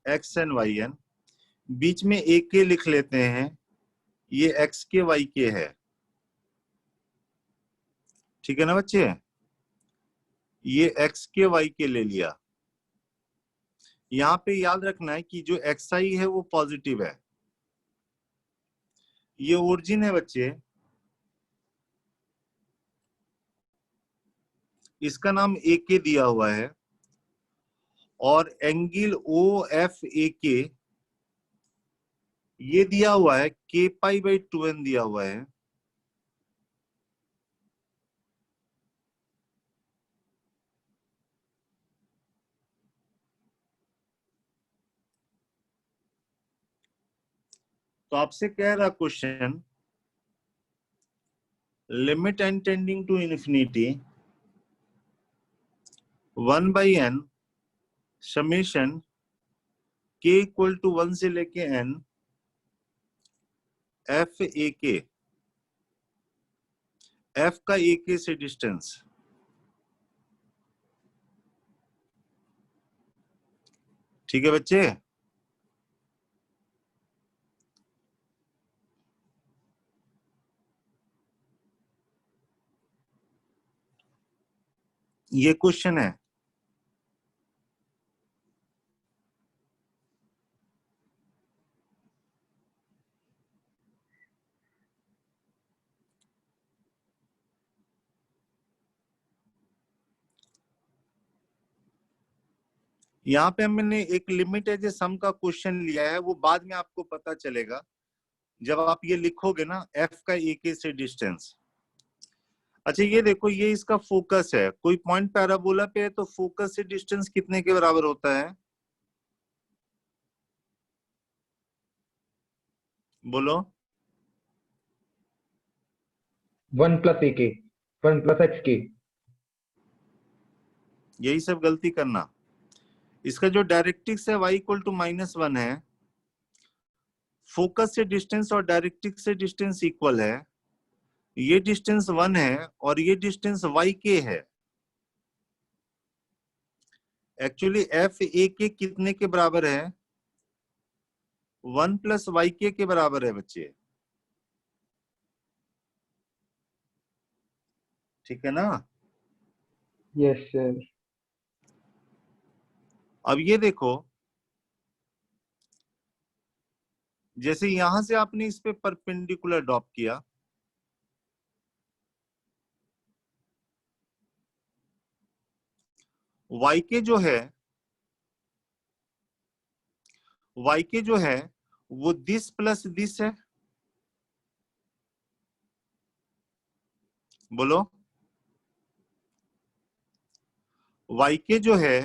xn, yn। बीच में AK लिख लेते हैं, ये xk yk है। ठीक है ना बच्चे? ये xk yk ले लिया। यहाँ पे याद रखना है कि जो xi है वो पॉजिटिव है। ये ओरिजिन है बच्चे, इसका नाम AK दिया हुआ है, और एंगल OFAK ये दिया हुआ है, kπ/2n दिया हुआ है। तो आपसे कह रहा question, limit n tending to infinity 1/n summation k equal to 1 से लेके n f a k, f का a k से डिस्टेंस। ठीक है बच्चे? ये क्वेश्चन है। यहाँ पे मैंने एक लिमिट है जो सम का क्वेश्चन लिया है, वो बाद में आपको पता चलेगा जब आप ये लिखोगे ना, f का a k से डिस्टेंस। अच्छा ये देखो, ये इसका फोकस है, कोई पॉइंट पैराबोला पे है तो फोकस से डिस्टेंस कितने के बराबर होता है? बोलो। 1 + a k, 1 + x k। यही सब गलती करना। इसका जो डायरेक्ट्रिक्स है y इक्वल टू -1 है, फोकस से डिस्टेंस और डायरेक्ट्रिक्स से डिस्टेंस इक्वल है, ये डिस्टेंस 1 है और ये डिस्टेंस y k है। एक्चुअली f a k कितने के बराबर है? 1 + y k के बराबर है बच्चे। ठीक है ना? Yes sir. अब ये देखो, जैसे यहां से आपने इस पे परपेंडिकुलर ड्रॉप किया, yk जो है वो दिस प्लस दिस है। बोलो। yk जो है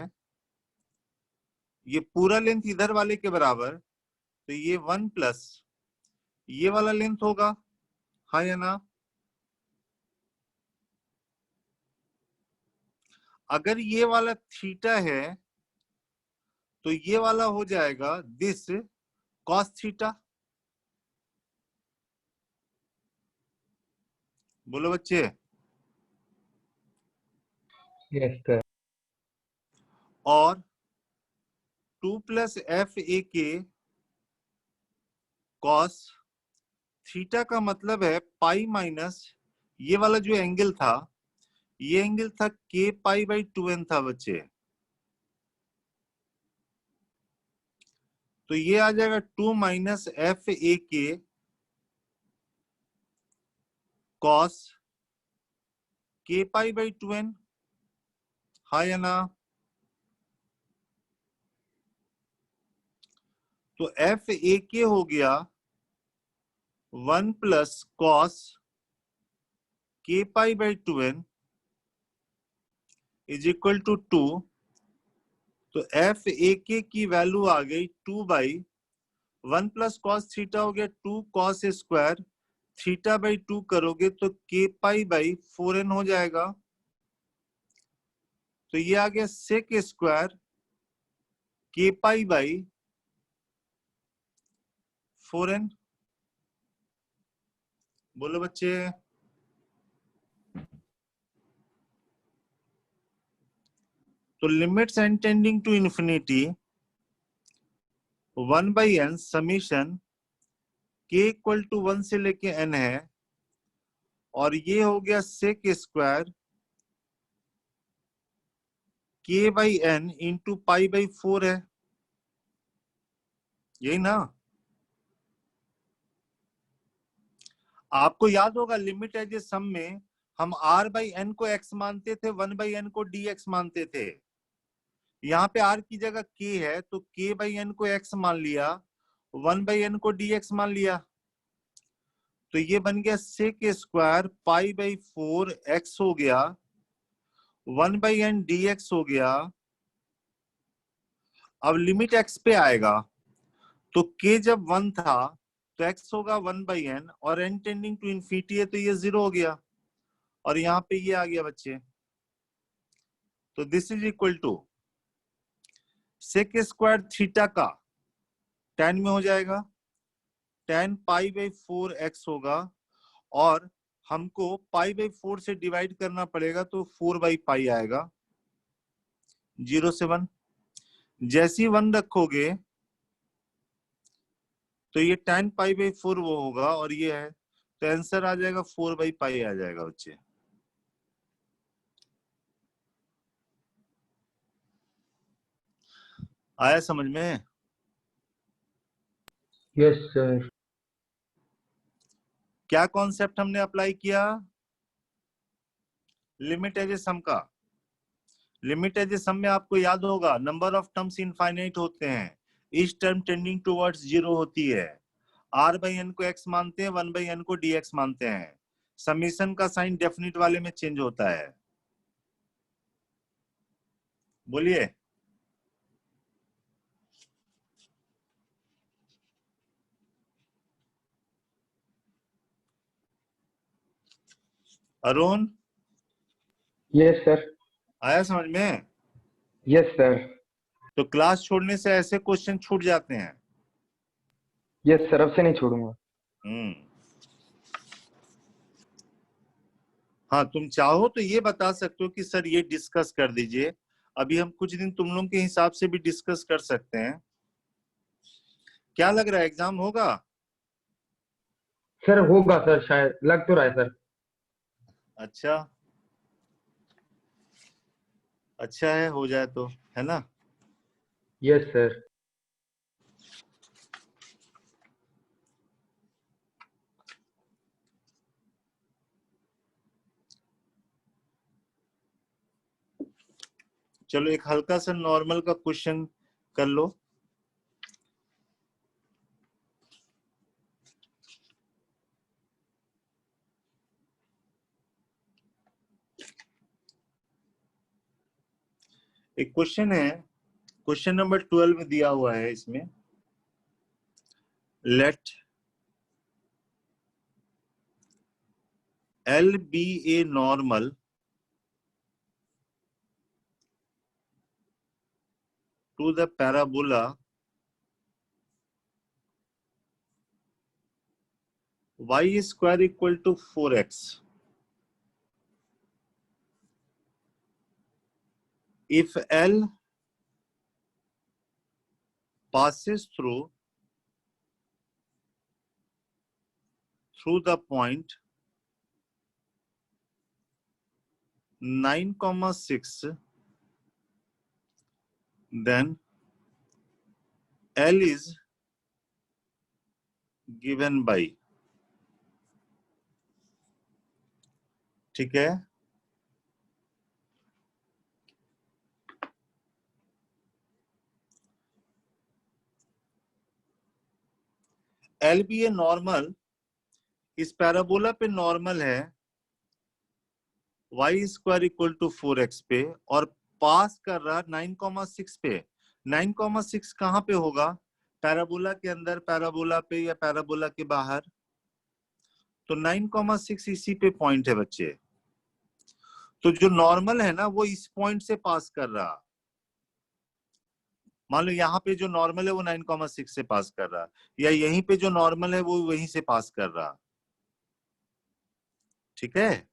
ये पूरा लेंथ इधर वाले के बराबर, तो ये 1 प्लस ये वाला लेंथ होगा, हाँ या ना? अगर ये वाला थीटा है तो ये वाला हो जाएगा दिस कॉस थीटा। बोलो बच्चे। Yes sir. और 2 + f a k cos theta का मतलब है पाई माइनस ये वाला जो एंगल था, ये एंगल था k π/2n था बच्चे। तो ये आ जाएगा 2 - f a k cos k π/2n, हाँ या ना? तो f a k हो गया 1 + cos k π/2n is equal to 2। तो f a k की वैल्यू आ गई 2/1 + cos थीटा हो गया 2 cos स्क्वायर θ/2 करोगे तो k π/4n हो जाएगा। तो ये आ गया sec स्क्वायर k π/4n। बोलो बच्चे। तो limits n tending to infinity 1/n summation k equal to 1 से लेके n है, और ये हो गया sec स्क्वायर k/n इंटू π/4 है, यही ना? आपको याद होगा लिमिट एज ए सम में हम r/n को x मानते थे, 1/n को dx मानते थे। यहाँ पे r की जगह k है तो k/n को x मान लिया, 1/n को dx मान लिया। तो ये बन गया sec स्क्वायर π/4 x हो गया, 1/n dx हो गया। अब लिमिट x पे आएगा तो k जब 1 था तो x होगा 1/n और n टेंडिंग टू इन्फिनिटी है तो ये 0 हो गया और यहाँ पे ये आ गया बच्चे। तो this is equal to sec square theta का tan में हो जाएगा, tan π/4x होगा और हमको π/4 से डिवाइड करना पड़ेगा तो 4/π आएगा 0 से 1। जैसे ही 1 रखोगे तो ये tan π/4 वो होगा और ये है तो आंसर आ जाएगा 4/π आ जाएगा बच्चे। आया समझ में? Yes sir. क्या कॉन्सेप्ट हमने अप्लाई किया? लिमिट एज ए सम का। लिमिट एज ए सम में आपको याद होगा नंबर ऑफ टर्म्स इनफाइनाइट होते हैं, ईच टर्म टेंडिंग टुवर्ड्स 0 होती है। r/n को x मानते हैं, 1/n को dx मानते हैं। समीशन का साइन डेफिनिट वाले में चेंज होता है। बोलिए। Arun yes sir. आया समझ में? Yes sir. तो क्लास छोड़ने से ऐसे क्वेश्चन छूट जाते हैं। यस सर, अब से नहीं छोड़ूंगा। हाँ, तुम चाहो तो ये बता सकते हो कि सर ये डिस्कस कर दीजिए। अभी हम कुछ दिन तुम लोगों के हिसाब से भी डिस्कस कर सकते हैं। क्या लग रहा है एग्जाम होगा? सर होगा सर, शायद लग तो रहा है सर। अच्छा, अच्छा है, हो जाए तो, है ना? Yes sir. चलो एक हल्का सा नॉर्मल का क्वेश्चन कर लो। एक क्वेश्चन है, क्वेश्चन नंबर 12 में दिया हुआ है इसमें। Let L be a normal to the parabola y square equal to 4x if L passes through the point 9,6, then L is given by। ठीक है, L भी ये नॉर्मल इस पैराबोला पे नॉर्मल है y square equal to 4x पे और पास कर रहा 9,6 पे। 9,6 कहां पे होगा? पैराबोला के अंदर, पैराबोला पे या पैराबोला के बाहर? तो 9,6 इसी पे पॉइंट है बच्चे। तो जो नॉर्मल है ना वो इस पॉइंट से पास कर रहा। मान लो यहाँ पे जो नॉर्मल है वो 9,6 से पास कर रहा, या यहीं पे जो नॉर्मल है वो वहीं से पास कर रहा। ठीक है,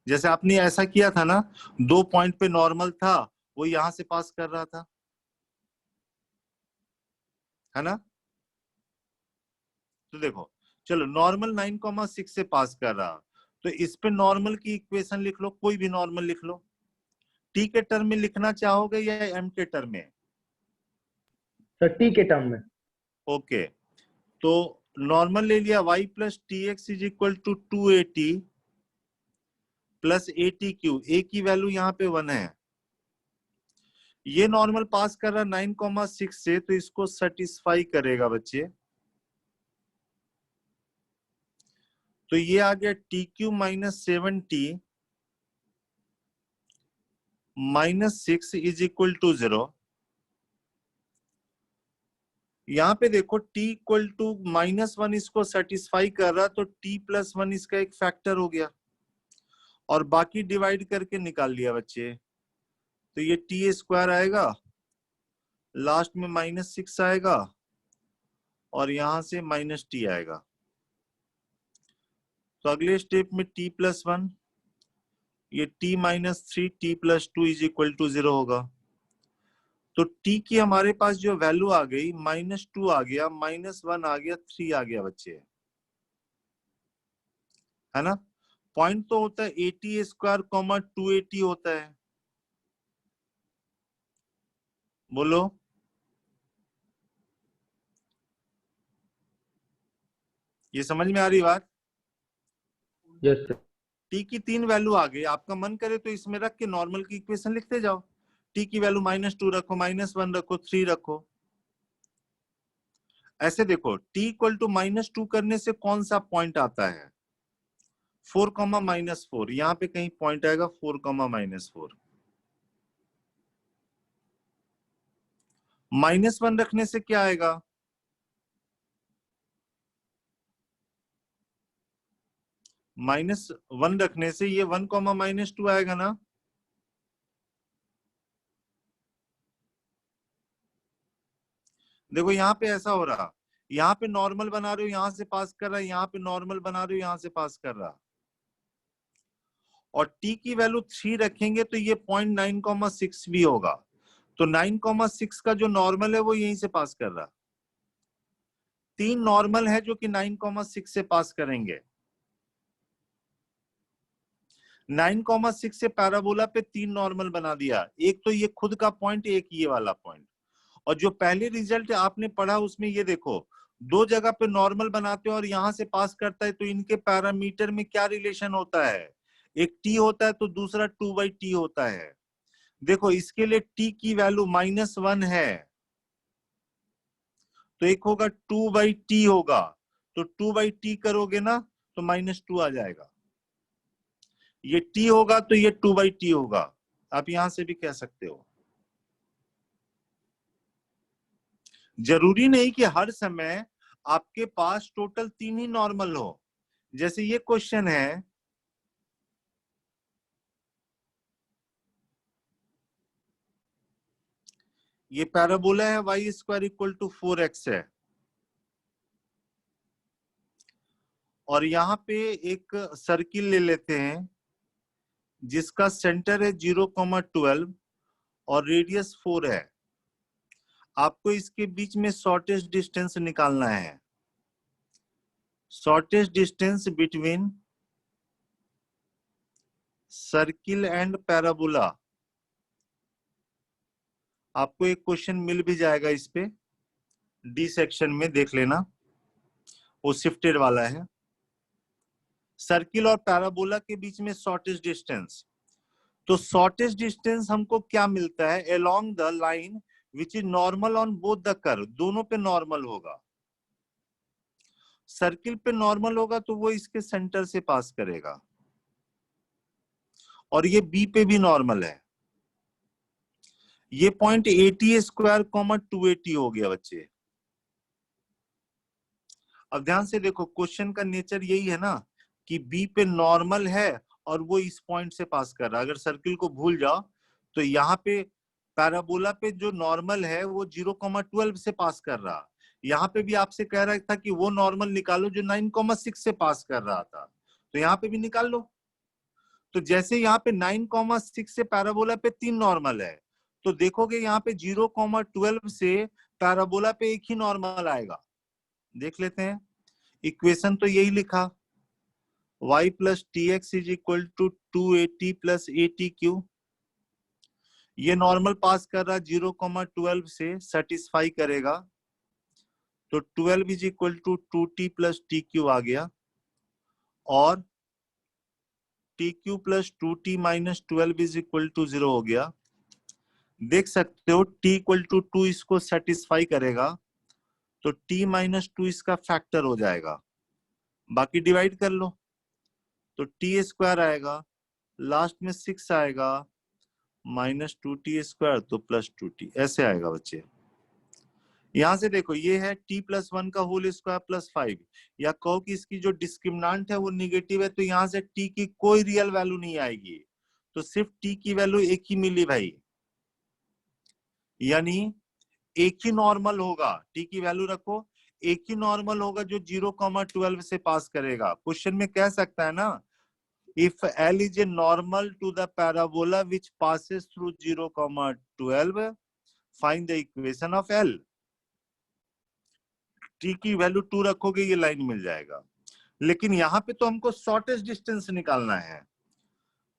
जैसे आपने ऐसा किया था ना, 2 पॉइंट पे नॉर्मल था, वो यहां से पास कर रहा था, है ना? तो देखो, चलो नॉर्मल 9,6 से पास कर रहा, तो इस पे नॉर्मल की इक्वेशन लिख लो, कोई भी नॉर्मल लिख लो। टी के टर्म में लिखना चाहोगे या एम के टर्म में? सर टी के टर्म में। ओके, तो नॉर्मल ले लिया, y plus T x is equal to 2at plus ATQ। A की वैल्यू यहाँ पे 1 है। ये नॉर्मल पास कर रहा 9,6 से, तो इसको सेटिस्फाई करेगा बच्चे। तो ये आ गया TQ minus 7t minus 6 is equal to 0। यहाँ पे देखो t इक्वल टू -1 इसको सेटिस्फाई कर रहा, तो t+1 इसका एक फैक्टर हो गया और बाकी डिवाइड करके निकाल लिया बच्चे। तो ये t² आएगा, लास्ट में -6 आएगा और यहां से -t आएगा। तो अगले स्टेप में t+1, ये t-3 t+2 is equal to 0 होगा। तो t की हमारे पास जो वैल्यू आ गई, -2 आ गया, -1 आ गया, 3 आ गया बच्चे, है ना। पॉइंट तो होता है 80² 280 होता है। बोलो, ये समझ में आ रही बात? Yes sir. टी की 3 वैल्यू आ गई, आपका मन करे तो इसमें रख के नॉर्मल की इक्वेशन लिखते जाओ। टी की वैल्यू -2 रखो, -1 रखो, 3 रखो। ऐसे देखो, t इक्वल टू -2 करने से कौन सा पॉइंट आता है? 4, -4, यहाँ पे कहीं पॉइंट आएगा 4, -4। -1 रखने से क्या आएगा? -1 रखने से ये 1, -2 आएगा ना। देखो यहाँ पे ऐसा हो रहा, यहाँ पे नॉर्मल बना रहे हो, यहाँ से पास कर रहा है, यहाँ पे नॉर्मल बना रहे हो, यहाँ से पास कर रहा, और t की वैल्यू 3 रखेंगे तो ये 0.9,6 भी होगा। तो 9,6 का जो नॉर्मल है वो यहीं से पास कर रहा। 3 नॉर्मल है जो कि 9,6 से पास करेंगे। 9,6 से पैराबोला पे 3 नॉर्मल बना दिया, एक तो ये खुद का पॉइंट, एक ये वाला पॉइंट। और जो पहले रिजल्ट आपने पढ़ा उसमें ये देखो, 2 जगह पे नॉर्मल बनाते हैं और यहां से पास करता है, तो इनके पैरामीटर में क्या रिलेशन होता है? एक t होता है तो दूसरा 2/t होता है। देखो इसके लिए t की वैल्यू -1 है, तो एक होगा 2/t होगा, तो 2/t करोगे ना तो -2 आ जाएगा। ये t होगा तो ये 2/t होगा, आप यहां से भी कह सकते हो। जरूरी नहीं कि हर समय आपके पास टोटल 3 ही नॉर्मल हो। जैसे ये क्वेश्चन है, ये पैराबोला है, y² इक्वल टू 4x है, और यहाँ पे एक सर्किल ले लेते हैं जिसका सेंटर है 0,12 और रेडियस 4 है। आपको इसके बीच में शॉर्टेस्ट डिस्टेंस निकालना है। Shortest distance between circle and parabola. आपको एक क्वेश्चन मिल भी जाएगा इस पे, डी सेक्शन में देख लेना, वो शिफ्टेड वाला है। सर्किल और पैराबोला के बीच में शॉर्टेस्ट डिस्टेंस, तो शॉर्टेस्ट डिस्टेंस हमको क्या मिलता है? Along the line which is normal on both the curve, दोनों पे नॉर्मल होगा। सर्किल पे नॉर्मल होगा तो वो इसके सेंटर से पास करेगा, और ये बी पे भी नॉर्मल है। ये पॉइंट 80² 280 हो गया बच्चे। अब ध्यान से देखो, क्वेश्चन का नेचर यही है ना कि बी पे नॉर्मल है और वो इस पॉइंट से पास कर रहा है। अगर सर्किल को भूल जाओ तो यहाँ पे पैराबोला पे जो नॉर्मल है वो 0,12 से पास कर रहा। यहाँ पे भी आपसे कह रहा था कि वो नॉर्मल निकालो जो 9,6 से पास कर रहा था, तो यहाँ पे भी निकाल लो। तो जैसे यहाँ पे 9,6 से पैराबोला पे 3 नॉर्मल है, तो देखोगे यहाँ पे 0,12 से पैराबोला पे एक ही नॉर्मल आएगा। देख लेते हैं, इक्वेशन तो यही लिखा, y plus tx is equal to 280 plus atq। ये नॉर्मल पास कर रहा 0,12 से, सेटिस्फाई करेगा, तो 12 is equal to 2t plus tq आ गया, और tq plus 2t minus 12 is equal to 0 हो गया। देख सकते हो t इक्वल टू 2 इसको सेटिस्फाई करेगा, तो t minus 2 इसका फैक्टर हो जाएगा, बाकी डिवाइड कर लो, तो t² आएगा, लास्ट में 6 आएगा, -2t² तो +2t, ऐसे आएगा बच्चे। यहां से देखो ये है t+1 का होल स्क्वायर प्लस 5, या कहो कि इसकी जो डिस्क्रिमिनेंट है वो निगेटिव है, तो यहाँ से t की कोई रियल वैल्यू नहीं आएगी, तो सिर्फ t की वैल्यू एक ही मिली भाई, यानी एक ही नॉर्मल होगा, t की वैल्यू रखो, एक ही नॉर्मल होगा जो 0,12 से पास करेगा। क्वेश्चन में कह सकता है ना, if L is a normal to the parabola which passes through 0,12, find the equation of L। t की वैल्यू 2 रखोगे ये लाइन मिल जाएगा, लेकिन यहाँ पे तो हमको शॉर्टेस्ट डिस्टेंस निकालना है,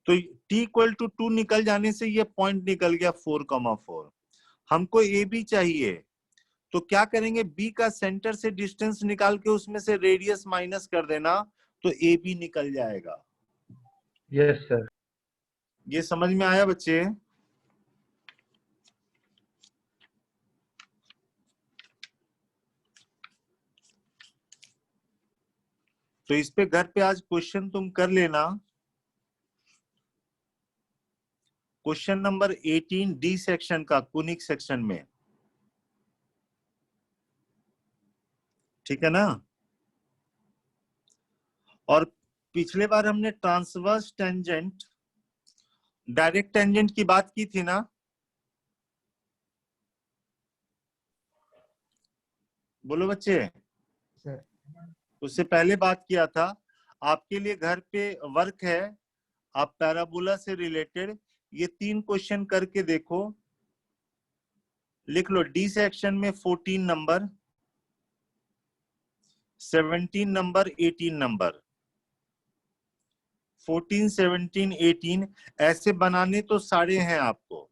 तो t इक्वल टू 2 निकल जाने से ये पॉइंट निकल गया 4,4। हमको ए बी चाहिए, तो क्या करेंगे, बी का सेंटर से डिस्टेंस निकाल के उसमें से रेडियस माइनस कर देना, तो ए बी निकल जाएगा। Yes sir. ये समझ में आया बच्चे? तो इस पे घर पे आज क्वेश्चन तुम कर लेना। क्वेश्चन नंबर 18 डी सेक्शन का, कोनिक सेक्शन में, ठीक है ना। और पिछले बार हमने ट्रांसवर्स टेंजेंट, डायरेक्ट टेंजेंट की बात की थी ना, बोलो बच्चे। सर उससे पहले बात किया था, आपके लिए घर पे वर्क है, आप पैराबोला से रिलेटेड ये 3 क्वेश्चन करके देखो, लिख लो। डी सेक्शन में 14 नंबर, 17 नंबर, 18 नंबर, 14, 17, 18 ऐसे बनाने तो सारे हैं आपको।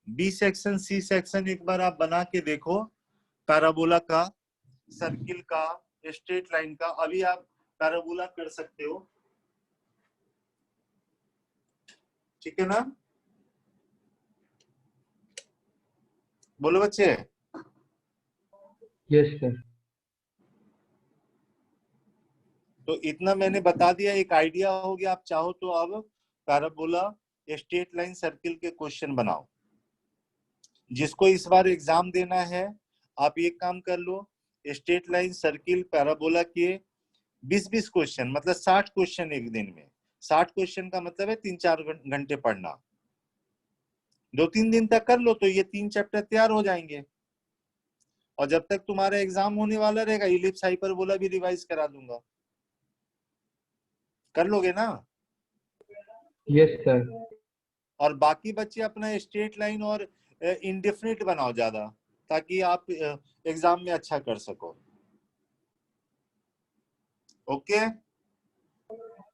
बी सेक्शन, सी सेक्शन एक बार आप बना के देखो, पैराबोला का, सर्किल का, स्ट्रेट लाइन का। अभी आप पैराबोला कर सकते हो, ठीक है ना। बोलो बच्चे। Yes sir. तो इतना मैंने बता दिया, एक आइडिया हो गया। आप चाहो तो अब पैराबोला, स्ट्रेट लाइन, सर्किल के क्वेश्चन बनाओ। जिसको इस बार एग्जाम देना है, आप एक काम कर लो, स्ट्रेट लाइन, सर्किल, पैराबोला के 20-20 क्वेश्चन, मतलब 60 क्वेश्चन एक दिन में। 60 क्वेश्चन का मतलब है 3-4 घंटे पढ़ना। 2-3 दिन तक कर लो तो ये 3 चैप्टर तैयार हो जाएंगे, और जब तक तुम्हारा एग्जाम होने वाला रहेगा, इलिप्स हाइपरबोला भी रिवाइज करा दूंगा। कर लोगे ना? Yes sir. और बाकी बच्चे अपना स्ट्रेट लाइन और इंडेफिनिट बनाओ ज्यादा, ताकि आप एग्जाम में अच्छा कर सको। ओके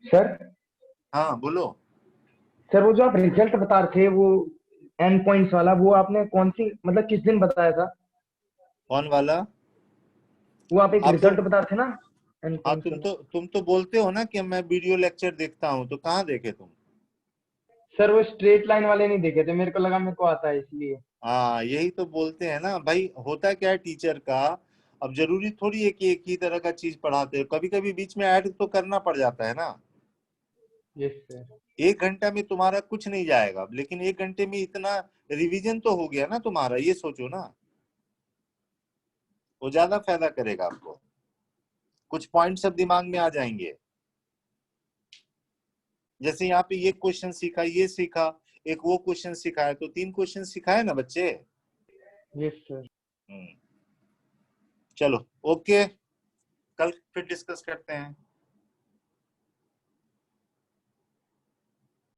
सर हाँ बोलो। सर वो जो आप रिजल्ट बता रहे थे, वो एंड पॉइंट्स वाला, वो आपने कौन सी, मतलब किस दिन बताया था? कौन वाला? वो आप एक आप तो, रिजल्ट बता रहे थे ना, एंड हाँ पॉइंट्स तुम तो बोलते हो ना कि मैं वीडियो लेक्चर देखता हूँ, तो कहाँ देखे तुम? सर वो स्ट्रेट लाइन वाले नहीं देखे थे, मेरे को लगा मेरे को आता है इसलिए। हाँ यही तो बोलते हैं ना भाई, होता क्या है टीचर का, अब जरूरी थोड़ी है कि एक ही तरह का चीज पढ़ाते हो, कभी कभी बीच में ऐड तो करना पड़ जाता है ना। Yes sir. 1 घंटा में तुम्हारा कुछ नहीं जाएगा, लेकिन 1 घंटे में इतना रिवीजन तो हो गया ना तुम्हारा, ये सोचो ना, वो ज्यादा फायदा करेगा आपको। कुछ पॉइंट सब दिमाग में आ जाएंगे। जैसे यहाँ पे ये क्वेश्चन सीखा, ये सीखा, एक वो क्वेश्चन सिखाया, तो 3 क्वेश्चन सिखाए ना बच्चे। Yes sir. चलो ओके, कल फिर डिस्कस करते हैं।